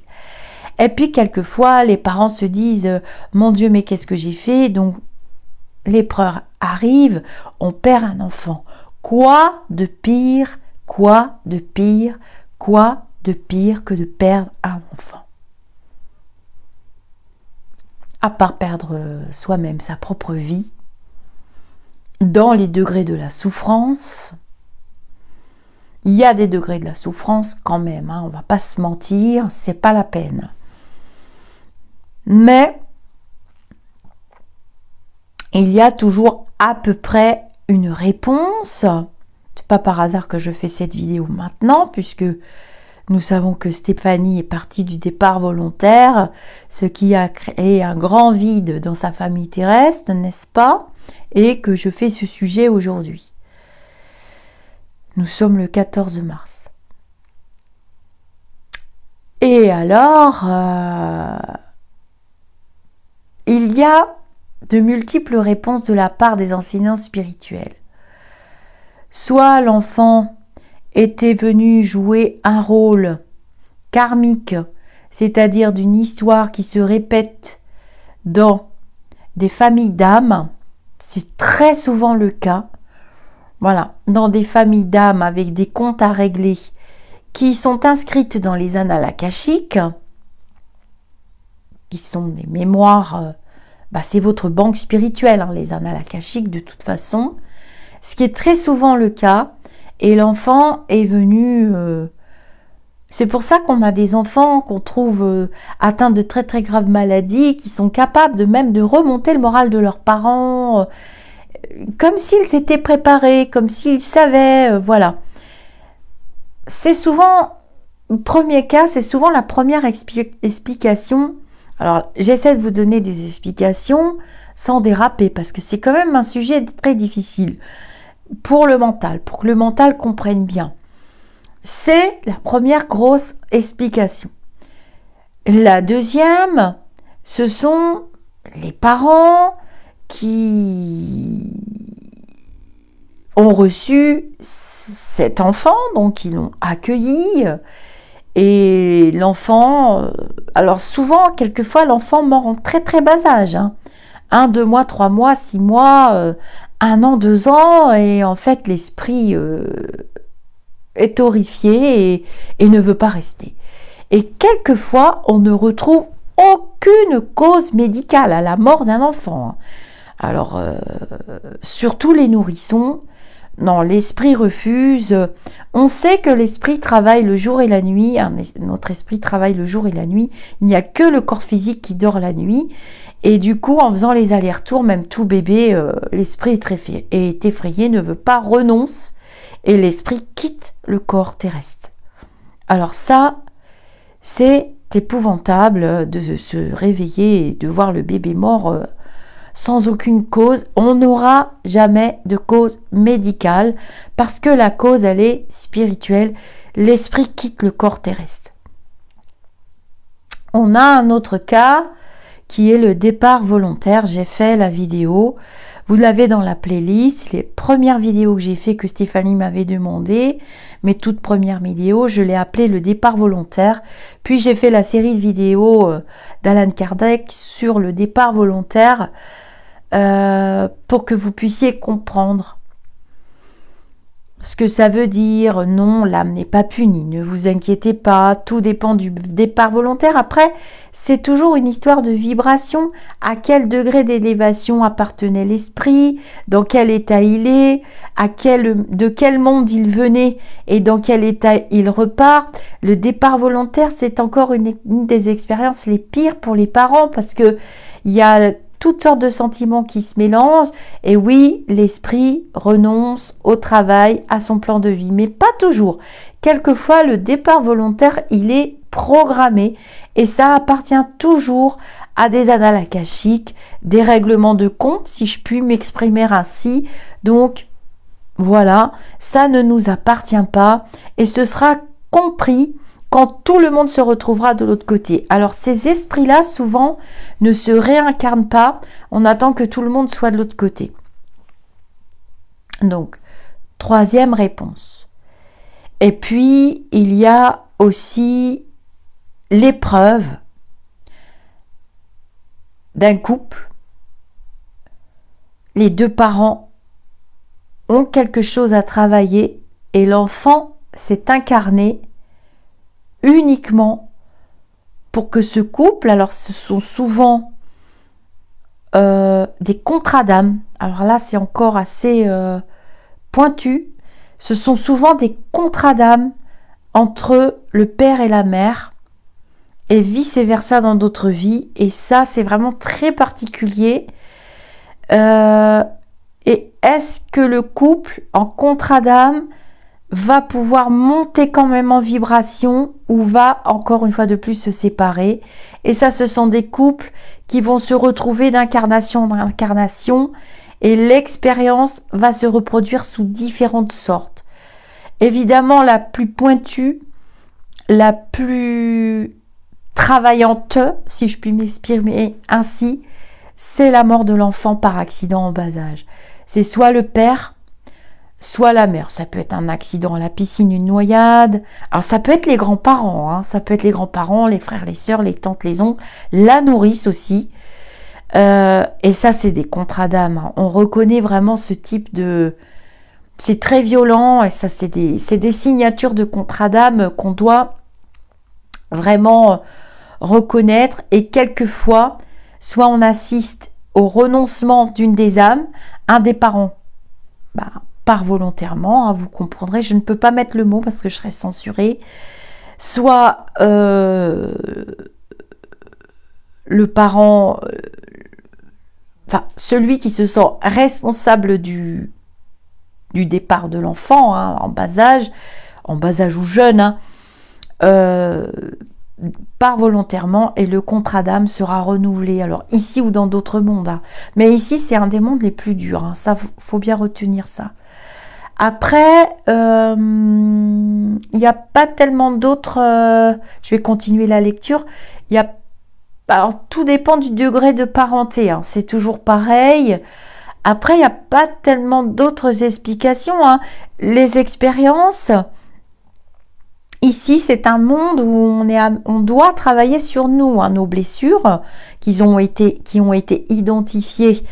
Et puis, quelquefois, les parents se disent « Mon Dieu, mais qu'est-ce que j'ai fait ?» Donc, l'épreuve arrive, on perd un enfant. Quoi de pire que de perdre un enfant? À part perdre soi-même sa propre vie, dans les degrés de la souffrance, il y a des degrés de la souffrance quand même, on ne va pas se mentir, c'est pas la peine. Mais il y a toujours à peu près une réponse. C'est pas par hasard que je fais cette vidéo maintenant, puisque nous savons que Stéphanie est partie du départ volontaire, ce qui a créé un grand vide dans sa famille terrestre, n'est-ce pas? Et que je fais ce sujet aujourd'hui. Nous sommes le 14 mars. Et alors, il y a de multiples réponses de la part des enseignants spirituels. Soit l'enfant était venu jouer un rôle karmique, c'est-à-dire d'une histoire qui se répète dans des familles d'âmes. C'est très souvent le cas. Voilà, dans des familles d'âmes avec des comptes à régler qui sont inscrites dans les annales akashiques, qui sont des mémoires, c'est votre banque spirituelle, les annales akashiques de toute façon, ce qui est très souvent le cas, et l'enfant est venu... c'est pour ça qu'on a des enfants qu'on trouve atteints de très très graves maladies, qui sont capables de remonter le moral de leurs parents, comme s'ils s'étaient préparés, comme s'ils savaient, voilà. C'est souvent, le premier cas, c'est souvent la première explication. Alors, j'essaie de vous donner des explications sans déraper, parce que c'est quand même un sujet très difficile pour le mental, pour que le mental comprenne bien. C'est la première grosse explication. La deuxième, ce sont les parents qui ont reçu cet enfant, donc ils l'ont accueilli, et l'enfant, alors souvent, quelquefois, l'enfant mort en très très bas âge, 1, 2 mois, 3 mois, 6 mois, 1 an, 2 ans, et en fait l'esprit est horrifié et ne veut pas rester. Et quelquefois, on ne retrouve aucune cause médicale à la mort d'un enfant. Alors, surtout les nourrissons, non, l'esprit refuse. On sait que l'esprit travaille le jour et la nuit. Notre esprit travaille le jour et la nuit. Il n'y a que le corps physique qui dort la nuit. Et du coup, en faisant les allers-retours, même tout bébé, l'esprit est effrayé, ne veut pas, renonce. Et l'esprit quitte le corps terrestre. Alors ça, c'est épouvantable de se réveiller et de voir le bébé mort sans aucune cause. On n'aura jamais de cause médicale parce que la cause, elle est spirituelle. L'esprit quitte le corps terrestre. On a un autre cas qui est le départ volontaire. J'ai fait la vidéo. Vous l'avez dans la playlist. Les premières vidéos que j'ai fait que Stéphanie m'avait demandé, mes toutes premières vidéos, je l'ai appelé le départ volontaire. Puis j'ai fait la série de vidéos d'Alan Kardec sur le départ volontaire pour que vous puissiez comprendre ce que ça veut dire. Non, l'âme n'est pas punie, ne vous inquiétez pas, tout dépend du départ volontaire. Après, c'est toujours une histoire de vibration. À quel degré d'élévation appartenait l'esprit, dans quel état il est, de quel monde il venait et dans quel état il repart. Le départ volontaire, c'est encore une des expériences les pires pour les parents parce que il y a toutes sortes de sentiments qui se mélangent. Et oui, l'esprit renonce au travail, à son plan de vie, mais pas toujours. Quelquefois, le départ volontaire, il est programmé et ça appartient toujours à des annales akashiques, des règlements de compte, si je puis m'exprimer ainsi. Donc, voilà, ça ne nous appartient pas et ce sera compris quand tout le monde se retrouvera de l'autre côté. Alors ces esprits-là, souvent, ne se réincarnent pas. On attend que tout le monde soit de l'autre côté. Donc, troisième réponse. Et puis, il y a aussi l'épreuve d'un couple. Les deux parents ont quelque chose à travailler et l'enfant s'est incarné uniquement pour que ce couple, alors ce sont souvent des contrats d'âme, alors là c'est encore assez pointu, ce sont souvent des contrats d'âme entre le père et la mère et vice versa dans d'autres vies, et ça c'est vraiment très particulier. Et est-ce que le couple en contrat d'âme va pouvoir monter quand même en vibration ou va encore une fois de plus se séparer? Et ça, ce sont des couples qui vont se retrouver d'incarnation en incarnation et l'expérience va se reproduire sous différentes sortes. Évidemment, la plus pointue, la plus travaillante, si je puis m'exprimer ainsi, c'est la mort de l'enfant par accident en bas âge. C'est soit le père, soit la mère. Ça peut être un accident à la piscine, une noyade. Alors ça peut être les grands-parents, hein. Ça peut être les grands-parents, les frères, les sœurs, les tantes, les oncles, la nourrice aussi. Et ça, c'est des contrats d'âme, hein. On reconnaît vraiment ce type de... C'est très violent et ça, c'est des signatures de contrats d'âme qu'on doit vraiment reconnaître. Et quelquefois, soit on assiste au renoncement d'une des âmes, un des parents part volontairement, hein, vous comprendrez, je ne peux pas mettre le mot parce que je serais censurée, soit le parent, celui qui se sent responsable du départ de l'enfant, hein, en bas âge ou jeune, hein, part volontairement et le contrat d'âme sera renouvelé, alors ici ou dans d'autres mondes, hein. Mais ici c'est un des mondes les plus durs, hein. Ça faut bien retenir ça. Après il n'y a pas tellement d'autres, je vais continuer la lecture. Alors tout dépend du degré de parenté, hein. C'est toujours pareil. Après il n'y a pas tellement d'autres explications, hein. Les expériences, ici, c'est un monde où on doit travailler sur nous, hein, nos blessures qui ont été identifiées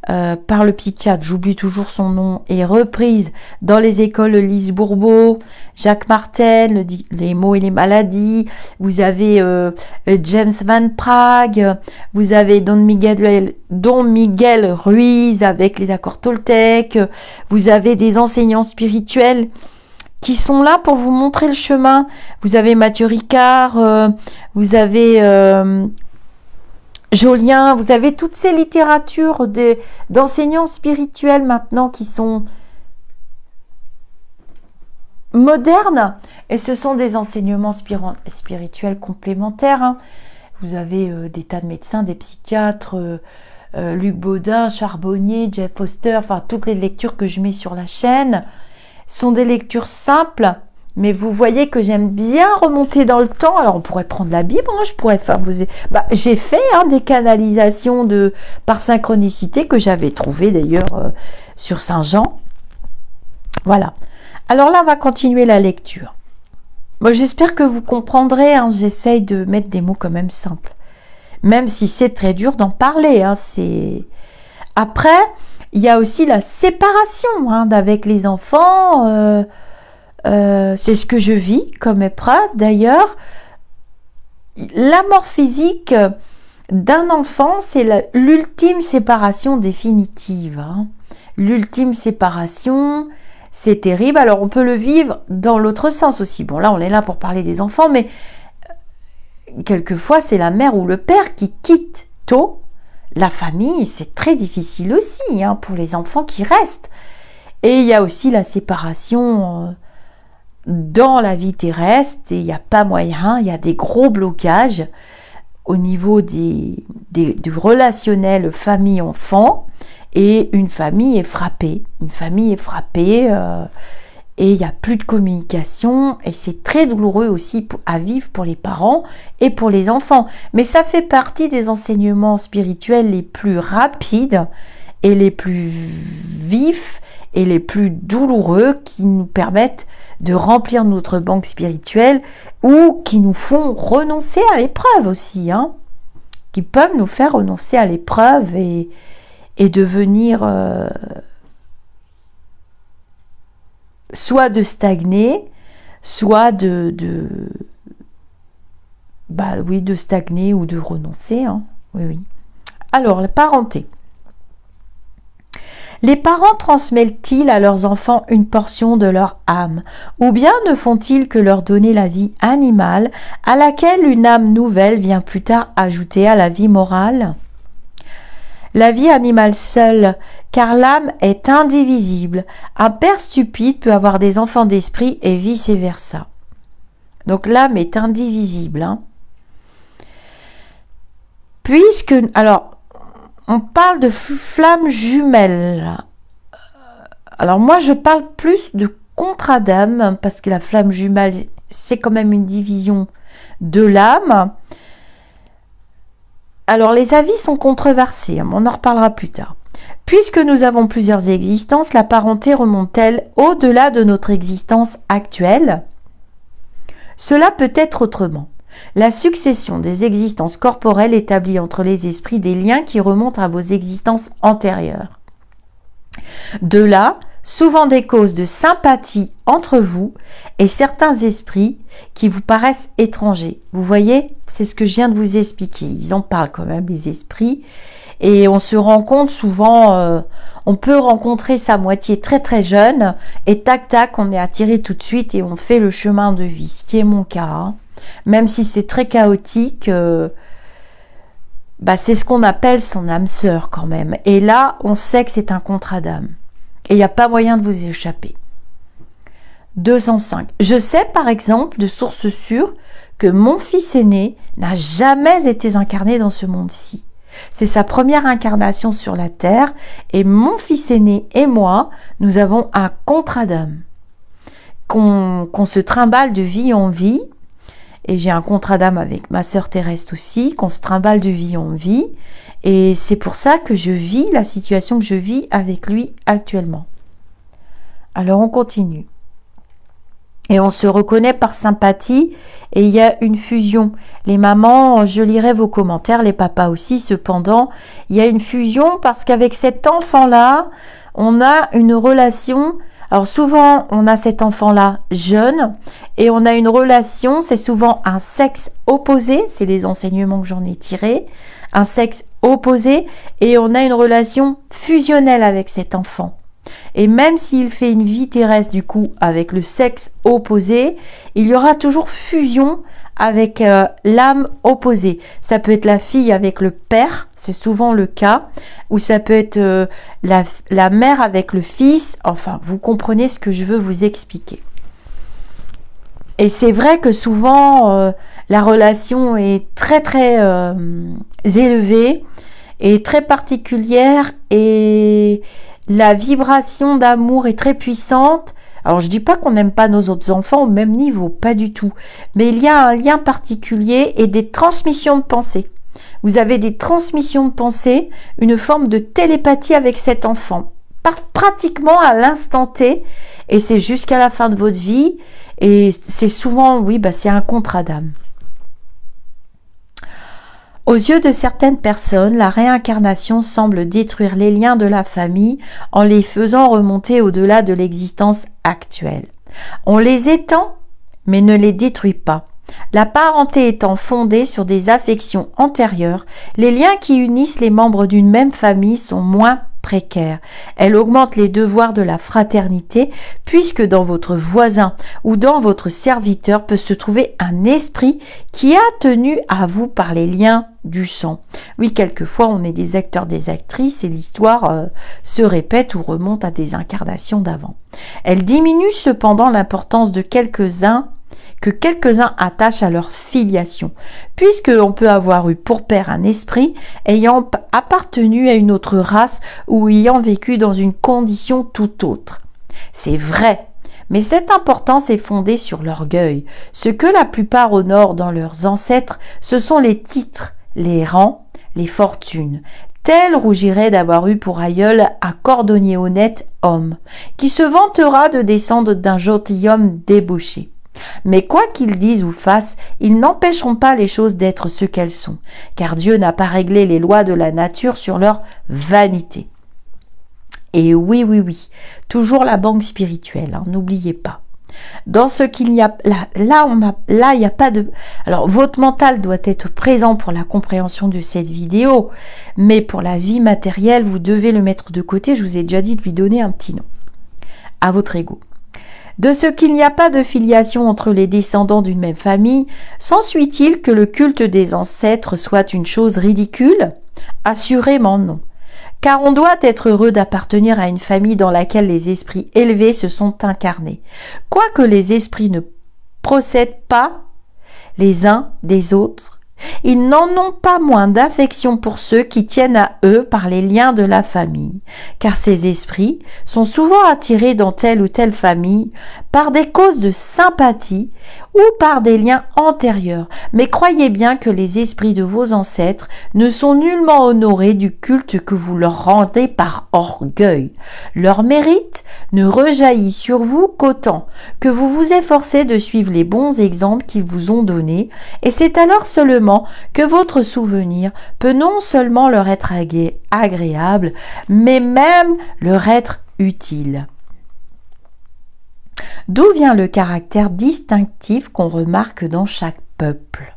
par le psychiatre, j'oublie toujours son nom, et reprises dans les écoles de Lise Bourbeau, Jacques Martel, les mots et les maladies. Vous avez James Van Prague, vous avez Don Miguel Ruiz avec les accords Toltec, vous avez des enseignants spirituels qui sont là pour vous montrer le chemin. Vous avez Mathieu Ricard, vous avez Jolien, vous avez toutes ces littératures d'enseignants spirituels maintenant qui sont modernes et ce sont des enseignements spirituels complémentaires, hein. Vous avez des tas de médecins, des psychiatres, Luc Baudin, Charbonnier, Jeff Foster, enfin toutes les lectures que je mets sur la chaîne sont des lectures simples, mais vous voyez que j'aime bien remonter dans le temps. Alors on pourrait prendre la Bible, hein, je pourrais faire j'ai fait, hein, des canalisations par synchronicité que j'avais trouvées d'ailleurs sur Saint-Jean. Voilà. Alors là, on va continuer la lecture. Moi, j'espère que vous comprendrez, hein, j'essaye de mettre des mots quand même simples. Même si c'est très dur d'en parler, hein, Après, il y a aussi la séparation, hein, avec les enfants. C'est ce que je vis comme épreuve. D'ailleurs, la mort physique d'un enfant, c'est l'ultime séparation définitive, hein. L'ultime séparation, c'est terrible. Alors, on peut le vivre dans l'autre sens aussi. Bon, là, on est là pour parler des enfants, mais quelquefois, c'est la mère ou le père qui quitte tôt la famille. C'est très difficile aussi, hein, pour les enfants qui restent. Et il y a aussi la séparation dans la vie terrestre, et il n'y a pas moyen, il y a des gros blocages au niveau du relationnel famille-enfant, et une famille est frappée, et il n'y a plus de communication, et c'est très douloureux aussi à vivre pour les parents et pour les enfants. Mais ça fait partie des enseignements spirituels les plus rapides et les plus vifs et les plus douloureux qui nous permettent de remplir notre banque spirituelle ou qui nous font renoncer à l'épreuve aussi, hein, qui peuvent nous faire renoncer à l'épreuve et devenir soit de stagner, soit de stagner ou de renoncer, hein. Oui. Alors, la parenté. Les parents transmettent-ils à leurs enfants une portion de leur âme, ou bien ne font-ils que leur donner la vie animale, à laquelle une âme nouvelle vient plus tard ajouter à la vie morale ? la vie animale seule, car l'âme est indivisible. Un père stupide peut avoir des enfants d'esprit et vice-versa. Donc l'âme est indivisible. Hein. Puisque, alors, on parle de flammes jumelles. Alors moi, je parle plus de contre-Adam, parce que la flamme jumelle, c'est quand même une division de l'âme. Alors, les avis sont controversés, on en reparlera plus tard. Puisque nous avons plusieurs existences, la parenté remonte-t-elle au-delà de notre existence actuelle? Cela peut être autrement. La succession des existences corporelles établit entre les esprits des liens qui remontent à vos existences antérieures. De là, souvent des causes de sympathie entre vous et certains esprits qui vous paraissent étrangers. Vous voyez, c'est ce que je viens de vous expliquer. Ils en parlent quand même, les esprits. Et on se rend compte souvent, on peut rencontrer sa moitié très très jeune et tac tac, on est attiré tout de suite et on fait le chemin de vie, ce qui est mon cas. Hein. Même si c'est très chaotique, c'est ce qu'on appelle son âme sœur quand même. Et là, on sait que c'est un contrat d'âme. Et il n'y a pas moyen de vous échapper. 205. Je sais par exemple de sources sûres que mon fils aîné n'a jamais été incarné dans ce monde-ci. C'est sa première incarnation sur la terre et mon fils aîné et moi, nous avons un contrat d'âme qu'on se trimballe de vie en vie. Et j'ai un contrat d'âme avec ma sœur terrestre aussi, qu'on se trimballe de vie en vie. Et c'est pour ça que je vis la situation que je vis avec lui actuellement. Alors on continue. Et on se reconnaît par sympathie et il y a une fusion. Les mamans, je lirai vos commentaires, les papas aussi. Cependant, il y a une fusion parce qu'avec cet enfant-là, on a une relation. Alors souvent, on a cet enfant-là jeune et on a une relation, c'est souvent un sexe opposé, c'est les enseignements que j'en ai tirés, un sexe opposé et on a une relation fusionnelle avec cet enfant. Et même s'il fait une vie terrestre du coup avec le sexe opposé, il y aura toujours fusion avec l'âme opposée. Ça peut être la fille avec le père, c'est souvent le cas, ou ça peut être la mère avec le fils. Enfin, vous comprenez ce que je veux vous expliquer. Et c'est vrai que souvent, la relation est très très élevée et très particulière et la vibration d'amour est très puissante. Alors, je dis pas qu'on n'aime pas nos autres enfants au même niveau, pas du tout. Mais il y a un lien particulier et des transmissions de pensée. Vous avez des transmissions de pensée, une forme de télépathie avec cet enfant, pratiquement à l'instant T, et c'est jusqu'à la fin de votre vie. Et c'est souvent, oui, c'est un contrat d'âme. Aux yeux de certaines personnes, la réincarnation semble détruire les liens de la famille en les faisant remonter au-delà de l'existence actuelle. On les étend, mais ne les détruit pas. La parenté étant fondée sur des affections antérieures, les liens qui unissent les membres d'une même famille sont moins précaires. Elle augmente les devoirs de la fraternité, puisque dans votre voisin ou dans votre serviteur peut se trouver un esprit qui a tenu à vous par les liens du sang. Oui, quelquefois on est des acteurs, des actrices et l'histoire se répète ou remonte à des incarnations d'avant. Elle diminue cependant l'importance de quelques-uns attachent à leur filiation, puisqu'on peut avoir eu pour père un esprit ayant appartenu à une autre race ou ayant vécu dans une condition tout autre. C'est vrai, mais cette importance est fondée sur l'orgueil. Ce que la plupart honorent dans leurs ancêtres, ce sont les titres, les rangs, les fortunes. Tel rougirait d'avoir eu pour aïeul un cordonnier honnête homme, qui se vantera de descendre d'un gentilhomme débauché. Mais quoi qu'ils disent ou fassent, ils n'empêcheront pas les choses d'être ce qu'elles sont, car Dieu n'a pas réglé les lois de la nature sur leur vanité. Et oui, toujours la banque spirituelle, n'oubliez pas. Dans ce qu'il y a, là, il n'y a pas de... Alors, votre mental doit être présent pour la compréhension de cette vidéo, mais pour la vie matérielle, vous devez le mettre de côté. Je vous ai déjà dit de lui donner un petit nom à votre ego. De ce qu'il n'y a pas de filiation entre les descendants d'une même famille, s'ensuit-il que le culte des ancêtres soit une chose ridicule? Assurément non. car on doit être heureux d'appartenir à une famille dans laquelle les esprits élevés se sont incarnés. Quoique les esprits ne procèdent pas les uns des autres, ils n'en ont pas moins d'affection pour ceux qui tiennent à eux par les liens de la famille, car ces esprits sont souvent attirés dans telle ou telle famille par des causes de sympathie ou par des liens antérieurs. Mais croyez bien que les esprits de vos ancêtres ne sont nullement honorés du culte que vous leur rendez par orgueil. Leur mérite ne rejaillit sur vous qu'autant que vous vous efforcez de suivre les bons exemples qu'ils vous ont donnés, et c'est alors seulement que votre souvenir peut non seulement leur être agréable, mais même leur être utile. D'où vient le caractère distinctif qu'on remarque dans chaque peuple?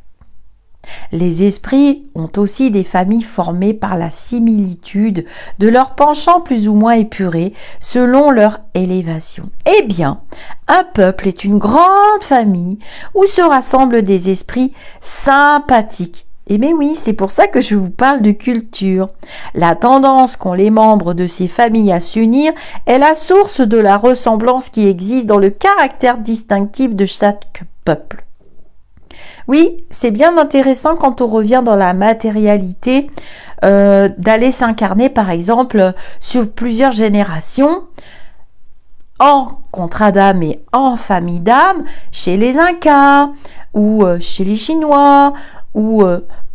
Les esprits ont aussi des familles formées par la similitude de leurs penchants plus ou moins épurés selon leur élévation. Eh bien, un peuple est une grande famille où se rassemblent des esprits sympathiques. Eh bien oui, c'est pour ça que je vous parle de culture. La tendance qu'ont les membres de ces familles à s'unir est la source de la ressemblance qui existe dans le caractère distinctif de chaque peuple. Oui, c'est bien intéressant quand on revient dans la matérialité d'aller s'incarner par exemple sur plusieurs générations en contrat d'âme et en famille d'âme chez les Incas ou chez les Chinois ou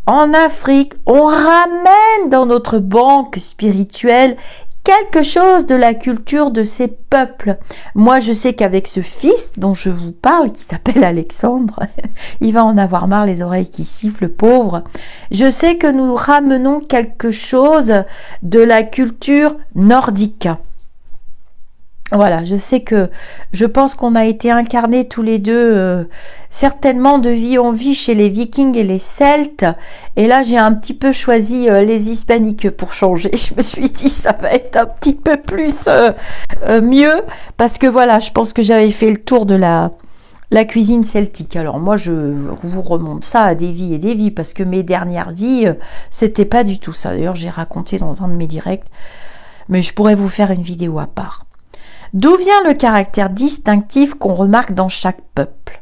en Afrique. On ramène dans notre banque spirituelle quelque chose de la culture de ces peuples. Moi, je sais qu'avec ce fils dont je vous parle, qui s'appelle Alexandre, il va en avoir marre, les oreilles qui sifflent, pauvre. Je sais que nous ramenons quelque chose de la culture nordique. Voilà, je pense qu'on a été incarnés tous les deux, certainement de vie en vie chez les Vikings et les Celtes. Et là, j'ai un petit peu choisi les Hispaniques pour changer. Je me suis dit, ça va être un petit peu plus mieux. Parce que voilà, je pense que j'avais fait le tour de la cuisine celtique. Alors moi, je vous remonte ça à des vies et des vies. Parce que mes dernières vies, c'était pas du tout ça. D'ailleurs, j'ai raconté dans un de mes directs. Mais je pourrais vous faire une vidéo à part. D'où vient le caractère distinctif qu'on remarque dans chaque peuple?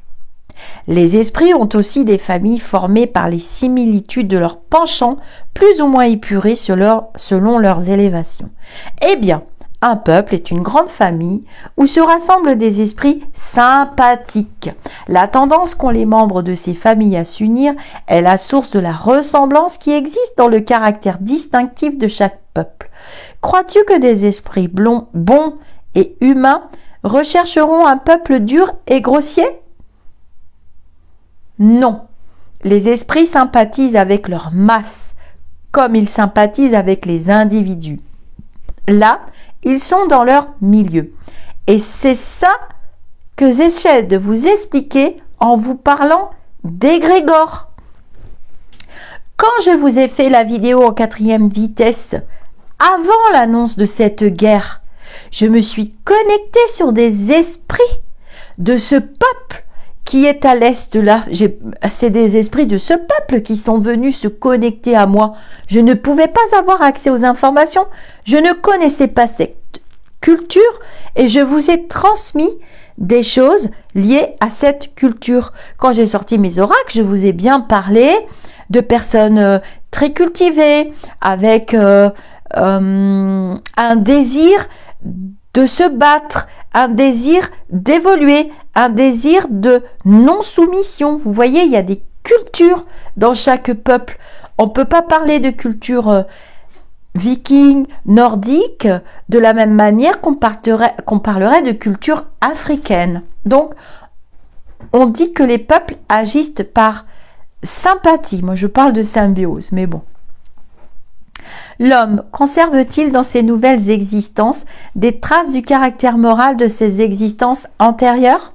Les esprits ont aussi des familles formées par les similitudes de leurs penchants, plus ou moins épurés selon leurs élévations. Eh bien, un peuple est une grande famille où se rassemblent des esprits sympathiques. La tendance qu'ont les membres de ces familles à s'unir est la source de la ressemblance qui existe dans le caractère distinctif de chaque peuple. Crois-tu que des esprits bons et humains rechercheront un peuple dur et grossier? Non. Les esprits sympathisent avec leur masse, comme ils sympathisent avec les individus. Là, ils sont dans leur milieu. Et c'est ça que j'essaie de vous expliquer en vous parlant d'égrégore. Quand je vous ai fait la vidéo en 4e vitesse, avant l'annonce de cette guerre, je me suis connectée sur des esprits de ce peuple qui est à l'est là. C'est des esprits de ce peuple qui sont venus se connecter à moi. Je ne pouvais pas avoir accès aux informations. Je ne connaissais pas cette culture et je vous ai transmis des choses liées à cette culture. Quand j'ai sorti mes oracles, je vous ai bien parlé de personnes très cultivées, avec un désir de se battre, un désir d'évoluer, un désir de non-soumission. Vous voyez, il y a des cultures dans chaque peuple. On ne peut pas parler de culture viking, nordique, de la même manière qu'on parlerait de culture africaine. Donc, on dit que les peuples agissent par sympathie. Moi, je parle de symbiose, mais bon. L'homme conserve-t-il dans ses nouvelles existences des traces du caractère moral de ses existences antérieures?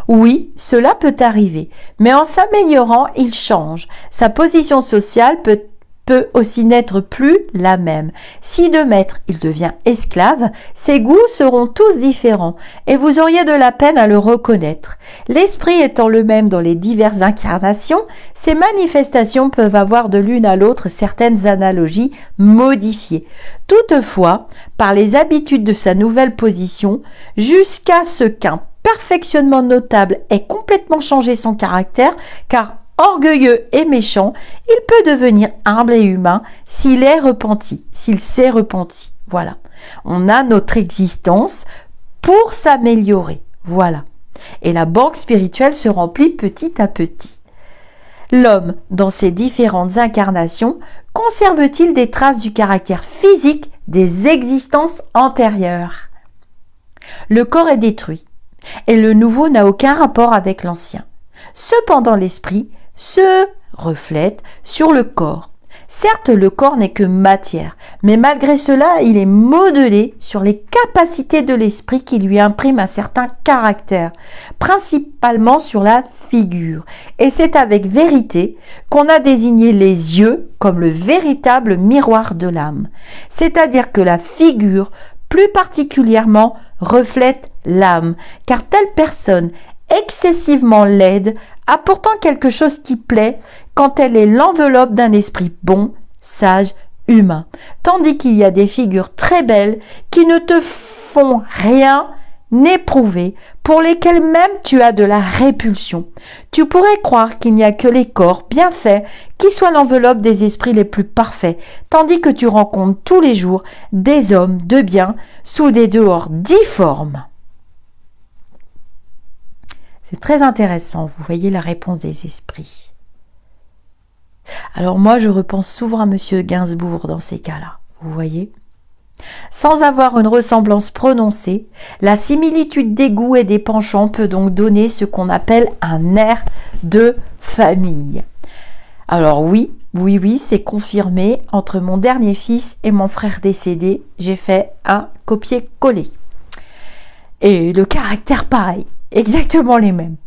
Oui, cela peut arriver, mais en s'améliorant, il change. Sa position sociale peut peut aussi n'être plus la même. Si de maître il devient esclave, ses goûts seront tous différents et vous auriez de la peine à le reconnaître. L'esprit étant le même dans les diverses incarnations, ces manifestations peuvent avoir de l'une à l'autre certaines analogies modifiées. Toutefois, par les habitudes de sa nouvelle position, jusqu'à ce qu'un perfectionnement notable ait complètement changé son caractère, car orgueilleux et méchant, il peut devenir humble et humain s'il s'est repenti. Voilà. On a notre existence pour s'améliorer. Voilà. Et la banque spirituelle se remplit petit à petit. L'homme, dans ses différentes incarnations, conserve-t-il des traces du caractère physique des existences antérieures? Le corps est détruit et le nouveau n'a aucun rapport avec l'ancien. Cependant, l'esprit se reflète sur le corps. Certes, le corps n'est que matière, mais malgré cela, il est modelé sur les capacités de l'esprit qui lui impriment un certain caractère, principalement sur la figure. Et c'est avec vérité qu'on a désigné les yeux comme le véritable miroir de l'âme. C'est-à-dire que la figure, plus particulièrement, reflète l'âme, car telle personne excessivement laide a pourtant quelque chose qui plaît quand elle est l'enveloppe d'un esprit bon, sage, humain. Tandis qu'il y a des figures très belles qui ne te font rien n'éprouver, pour lesquelles même tu as de la répulsion. Tu pourrais croire qu'il n'y a que les corps bien faits qui soient l'enveloppe des esprits les plus parfaits, tandis que tu rencontres tous les jours des hommes de bien sous des dehors difformes. C'est très intéressant, vous voyez la réponse des esprits. Alors moi, je repense souvent à Monsieur Gainsbourg dans ces cas-là, vous voyez. Sans avoir une ressemblance prononcée, la similitude des goûts et des penchants peut donc donner ce qu'on appelle un air de famille. Alors oui, c'est confirmé, entre mon dernier fils et mon frère décédé, j'ai fait un copier-coller. Et le caractère pareil. Exactement les mêmes.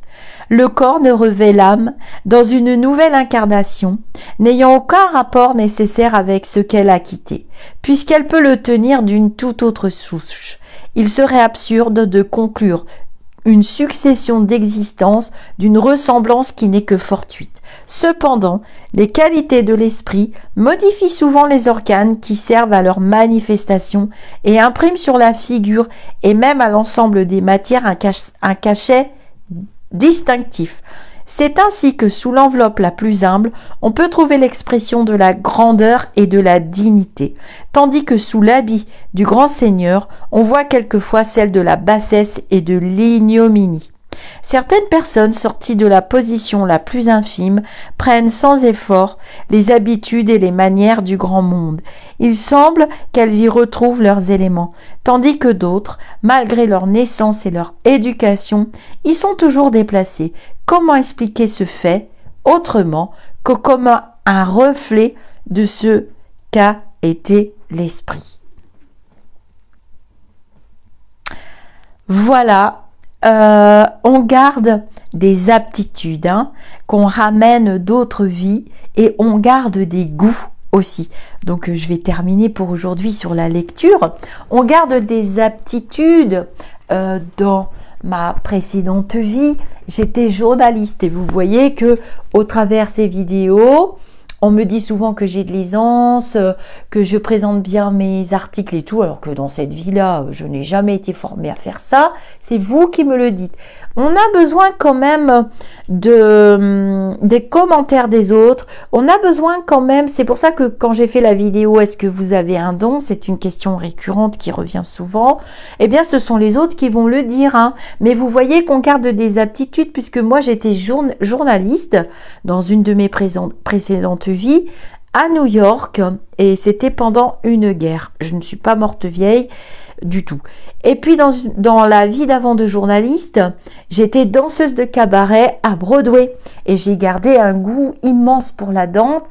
Le corps ne revêt l'âme dans une nouvelle incarnation, n'ayant aucun rapport nécessaire avec ce qu'elle a quitté, puisqu'elle peut le tenir d'une toute autre souche. Il serait absurde de conclure une succession d'existences d'une ressemblance qui n'est que fortuite. Cependant, les qualités de l'esprit modifient souvent les organes qui servent à leur manifestation et impriment sur la figure et même à l'ensemble des matières un cachet distinctif. C'est ainsi que sous l'enveloppe la plus humble, on peut trouver l'expression de la grandeur et de la dignité, tandis que sous l'habit du grand seigneur, on voit quelquefois celle de la bassesse et de l'ignominie. Certaines personnes sorties de la position la plus infime prennent sans effort les habitudes et les manières du grand monde. Il semble qu'elles y retrouvent leurs éléments, tandis que d'autres, malgré leur naissance et leur éducation, y sont toujours déplacées. Comment expliquer ce fait autrement que comme un reflet de ce qu'a été l'esprit? Voilà. On garde des aptitudes, qu'on ramène d'autres vies et on garde des goûts aussi. Donc je vais terminer pour aujourd'hui sur la lecture. On garde des aptitudes dans ma précédente vie. J'étais journaliste et vous voyez que au travers ces vidéos, on me dit souvent que j'ai de l'aisance, que je présente bien mes articles et tout, alors que dans cette vie-là, je n'ai jamais été formée à faire ça. C'est vous qui me le dites. On a besoin quand même des commentaires des autres. On a besoin quand même, c'est pour ça que quand j'ai fait la vidéo « Est-ce que vous avez un don ?» C'est une question récurrente qui revient souvent. Eh bien, ce sont les autres qui vont le dire. Mais vous voyez qu'on garde des aptitudes, puisque moi, j'étais journaliste dans une de mes précédentes vie à New York et c'était pendant une guerre. Je ne suis pas morte vieille du tout. Et puis dans la vie d'avant de journaliste, j'étais danseuse de cabaret à Broadway et j'ai gardé un goût immense pour la danse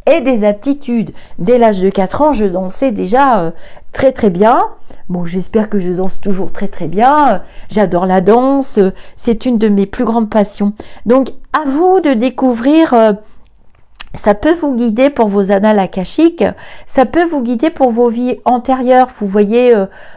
et des aptitudes. Dès l'âge de 4 ans, je dansais déjà très très bien. Bon, j'espère que je danse toujours très très bien. J'adore la danse, c'est une de mes plus grandes passions. Donc à vous de découvrir Ça peut vous guider pour vos annales akashiques, ça peut vous guider pour vos vies antérieures. Vous voyez,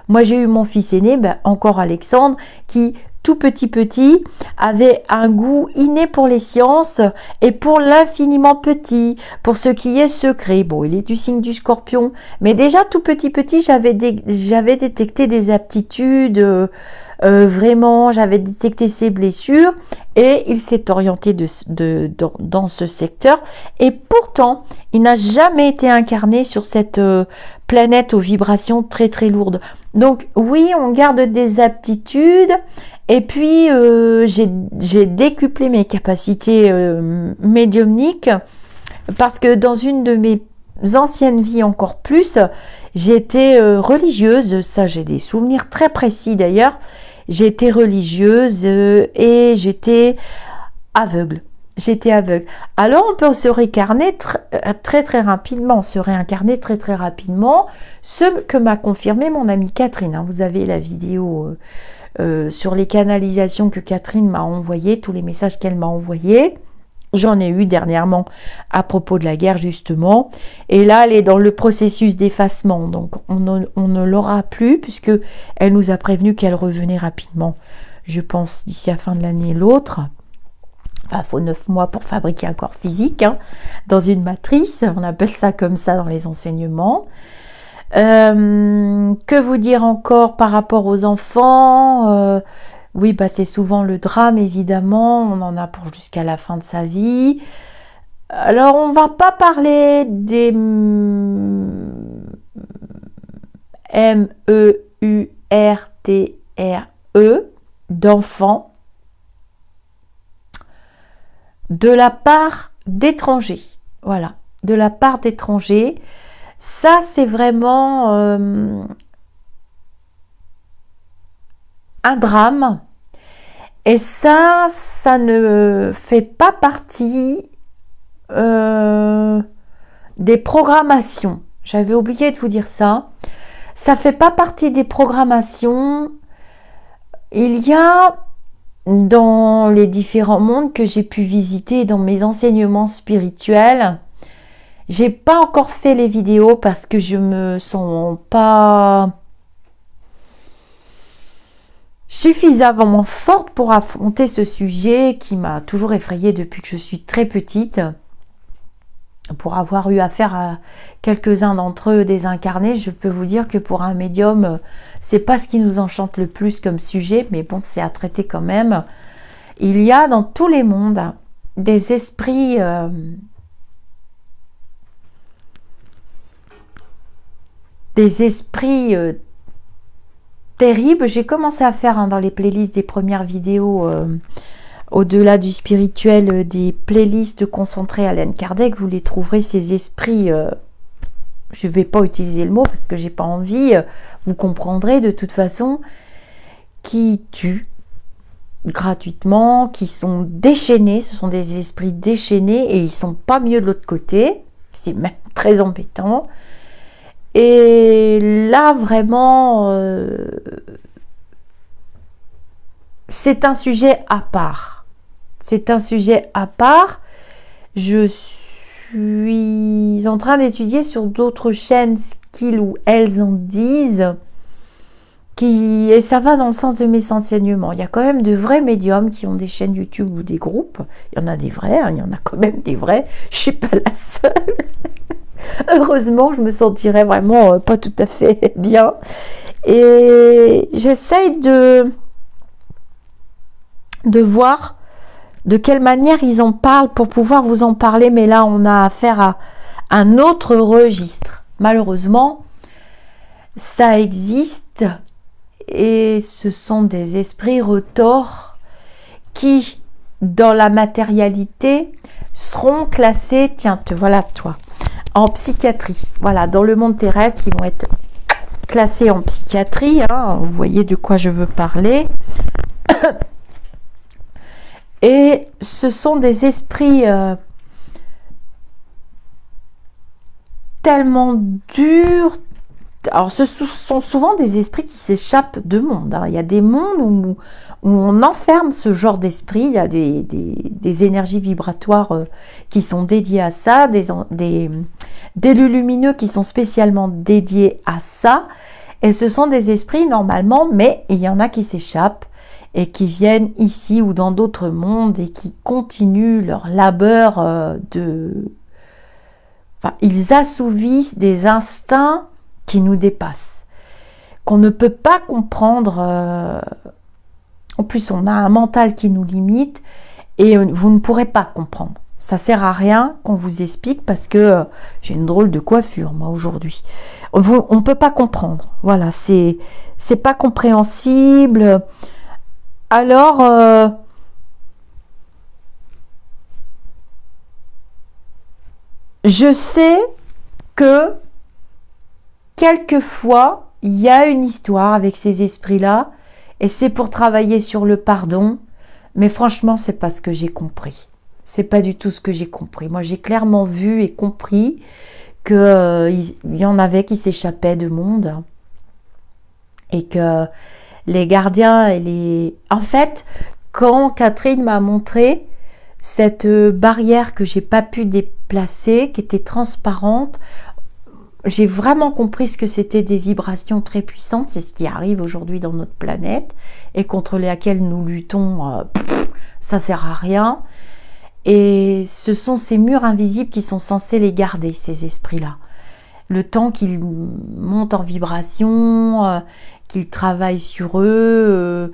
moi j'ai eu mon fils aîné, encore Alexandre, qui tout petit avait un goût inné pour les sciences et pour l'infiniment petit, pour ce qui est secret. Bon, il est du signe du Scorpion, mais déjà tout petit, j'avais détecté des aptitudes. Vraiment, j'avais détecté ses blessures et il s'est orienté dans ce secteur. Et pourtant, il n'a jamais été incarné sur cette planète aux vibrations très lourdes. Donc oui, on garde des aptitudes. Et puis, j'ai décuplé mes capacités médiumniques parce que dans une de mes anciennes vies encore plus, j'étais religieuse. Ça, j'ai des souvenirs très précis d'ailleurs. J'étais religieuse et j'étais aveugle. J'étais aveugle. Alors, on peut se réincarner très rapidement. Se réincarner très rapidement. Ce que m'a confirmé mon amie Catherine. Hein. Vous avez la vidéo sur les canalisations que Catherine m'a envoyées, tous les messages qu'elle m'a envoyés. J'en ai eu dernièrement à propos de la guerre justement. Et là, elle est dans le processus d'effacement. Donc, on ne l'aura plus puisque elle nous a prévenu qu'elle revenait rapidement. Je pense d'ici à la fin de l'année l'autre. Enfin, il faut 9 mois pour fabriquer un corps physique hein, dans une matrice. On appelle ça comme ça dans les enseignements. Que vous dire encore par rapport aux enfants oui, c'est souvent le drame, évidemment. On en a pour jusqu'à la fin de sa vie. Alors, on va pas parler des MEURTRE d'enfants de la part d'étrangers. Voilà, de la part d'étrangers. Ça, c'est vraiment un drame. Et ça ne fait pas partie des programmations. J'avais oublié de vous dire ça. Ça fait pas partie des programmations. Il y a dans les différents mondes que j'ai pu visiter, dans mes enseignements spirituels, j'ai pas encore fait les vidéos parce que je me sens pas suffisamment forte pour affronter ce sujet qui m'a toujours effrayée depuis que je suis très petite. Pour avoir eu affaire à quelques-uns d'entre eux désincarnés, je peux vous dire que pour un médium, c'est pas ce qui nous enchante le plus comme sujet, mais bon, c'est à traiter quand même. Il y a dans tous les mondes des esprits terribles. J'ai commencé à faire dans les playlists des premières vidéos au-delà du spirituel, des playlists concentrées à Allan Kardec. Vous les trouverez, ces esprits, je ne vais pas utiliser le mot parce que j'ai pas envie, vous comprendrez de toute façon, qui tuent gratuitement, qui sont déchaînés, ce sont des esprits déchaînés et ils sont pas mieux de l'autre côté, c'est même très embêtant. Et là, vraiment, c'est un sujet à part. C'est un sujet à part. Je suis en train d'étudier sur d'autres chaînes ce qu'ils ou elles en disent. Et ça va dans le sens de mes enseignements. Il y a quand même de vrais médiums qui ont des chaînes YouTube ou des groupes. Il y en a des vrais, hein, il y en a quand même des vrais. Je ne suis pas la seule. Heureusement, je me sentirais vraiment pas tout à fait bien. Et j'essaye de voir de quelle manière ils en parlent pour pouvoir vous en parler. Mais là, on a affaire à un autre registre. Malheureusement, ça existe. Et ce sont des esprits retors qui, dans la matérialité, seront classés, tiens, voilà toi, en psychiatrie. Voilà, dans le monde terrestre, ils vont être classés en psychiatrie. Hein, vous voyez de quoi je veux parler. Et ce sont des esprits tellement durs, Alors, sont souvent des esprits qui s'échappent de monde, hein. Il y a des mondes où on enferme ce genre d'esprit. Il y a des énergies vibratoires qui sont dédiées à ça, des lieux lumineux qui sont spécialement dédiés à ça. Et ce sont des esprits normalement, mais il y en a qui s'échappent et qui viennent ici ou dans d'autres mondes et qui continuent leur labeur Enfin, ils assouvissent des instincts qui nous dépassent, qu'on ne peut pas comprendre. En plus, on a un mental qui nous limite et vous ne pourrez pas comprendre. Ça sert à rien qu'on vous explique parce que j'ai une drôle de coiffure, moi, aujourd'hui. On ne peut pas comprendre. Voilà, c'est pas compréhensible. Alors, je sais que quelquefois, il y a une histoire avec ces esprits-là et c'est pour travailler sur le pardon. Mais franchement, c'est pas ce que j'ai compris. C'est pas du tout ce que j'ai compris. Moi, j'ai clairement vu et compris que il y en avait qui s'échappaient de monde et que les gardiens et les... En fait, quand Catherine m'a montré cette barrière que j'ai pas pu déplacer, qui était transparente, j'ai vraiment compris ce que c'était des vibrations très puissantes. C'est ce qui arrive aujourd'hui dans notre planète et contre lesquelles nous luttons. Ça sert à rien. Et ce sont ces murs invisibles qui sont censés les garder, ces esprits-là. Le temps qu'ils montent en vibration, qu'ils travaillent sur eux.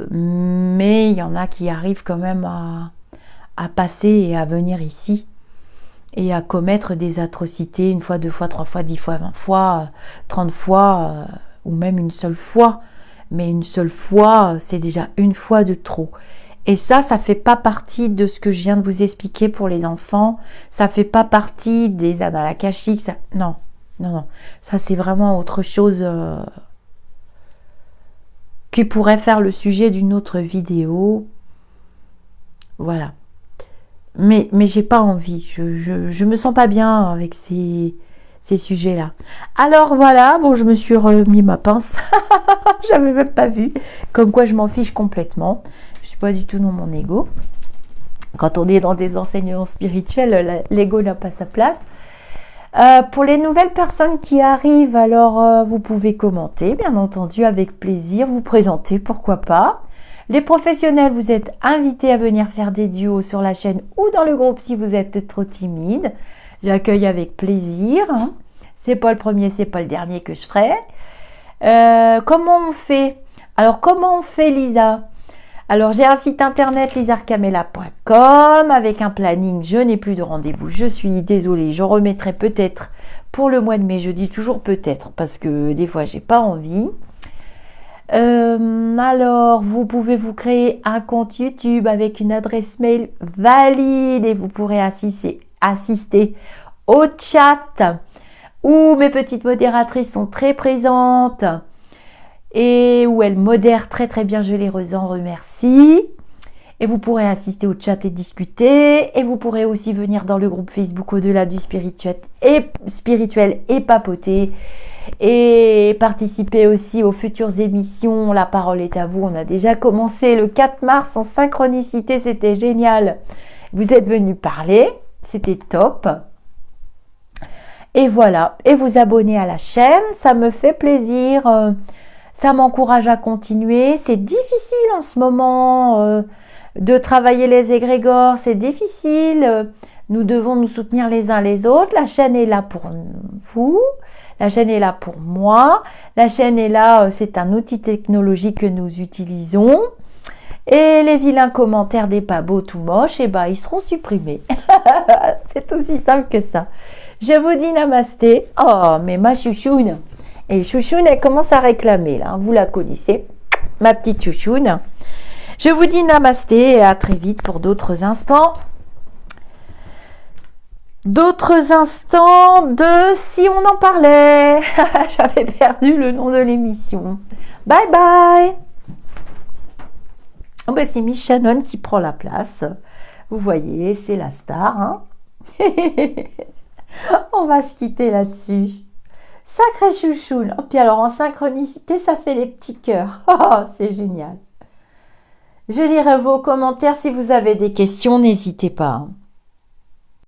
Mais il y en a qui arrivent quand même à passer et à venir ici. Et à commettre des atrocités 1 fois, 2 fois, 3 fois, 10 fois, 20 fois, 30 fois, ou même une seule fois. Mais une seule fois, c'est déjà une fois de trop. Et ça fait pas partie de ce que je viens de vous expliquer pour les enfants. Ça fait pas partie des annales akashiques. Non. Ça, c'est vraiment autre chose qui pourrait faire le sujet d'une autre vidéo. Voilà. Mais j'ai pas envie. Je me sens pas bien avec ces sujets-là. Alors voilà, bon, je me suis remis ma pince. J'avais même pas vu. Comme quoi, je m'en fiche complètement. Je suis pas du tout dans mon ego. Quand on est dans des enseignements spirituels, l'ego n'a pas sa place. Pour les nouvelles personnes qui arrivent, alors vous pouvez commenter, bien entendu, avec plaisir, vous présenter, pourquoi pas. Les professionnels, vous êtes invités à venir faire des duos sur la chaîne ou dans le groupe si vous êtes trop timide. J'accueille avec plaisir. Hein. C'est pas le premier, c'est pas le dernier que je ferai. Comment on fait? Alors, comment on fait, Lisa? Alors, j'ai un site internet, lisarcamella.com, avec un planning. Je n'ai plus de rendez-vous. Je suis désolée. Je remettrai peut-être pour le mois de mai. Je dis toujours peut-être parce que des fois, j'ai pas envie. Alors, vous pouvez vous créer un compte YouTube avec une adresse mail valide et vous pourrez assister au chat où mes petites modératrices sont très présentes et où elles modèrent très très bien. Je les en remercie. Et vous pourrez assister au chat et discuter. Et vous pourrez aussi venir dans le groupe Facebook Au-delà du spirituel et papoter. Et participer aussi aux futures émissions. La parole est à vous. On a déjà commencé le 4 mars en synchronicité. C'était génial. Vous êtes venus parler. C'était top. Et voilà. Et vous abonner à la chaîne. Ça me fait plaisir. Ça m'encourage à continuer. C'est difficile en ce moment de travailler les égrégores. C'est difficile. Nous devons nous soutenir les uns les autres. La chaîne est là pour vous. La chaîne est là pour moi. La chaîne est là, c'est un outil technologique que nous utilisons. Et les vilains commentaires des pas beaux tout moches, eh ben, ils seront supprimés. C'est aussi simple que ça. Je vous dis namasté. Oh, mais ma chouchoune. Et chouchoune, elle commence à réclamer, là. Vous la connaissez. Ma petite chouchoune. Je vous dis namasté et à très vite pour d'autres instants. D'autres instants de Si on en parlait. J'avais perdu le nom de l'émission. Bye bye. Oh ben c'est Miss Shannon qui prend la place. Vous voyez, c'est la star. Hein. On va se quitter là-dessus. Sacré chouchoune. Oh, puis alors en synchronicité, ça fait les petits cœurs. Oh, c'est génial. Je lirai vos commentaires si vous avez des questions, n'hésitez pas.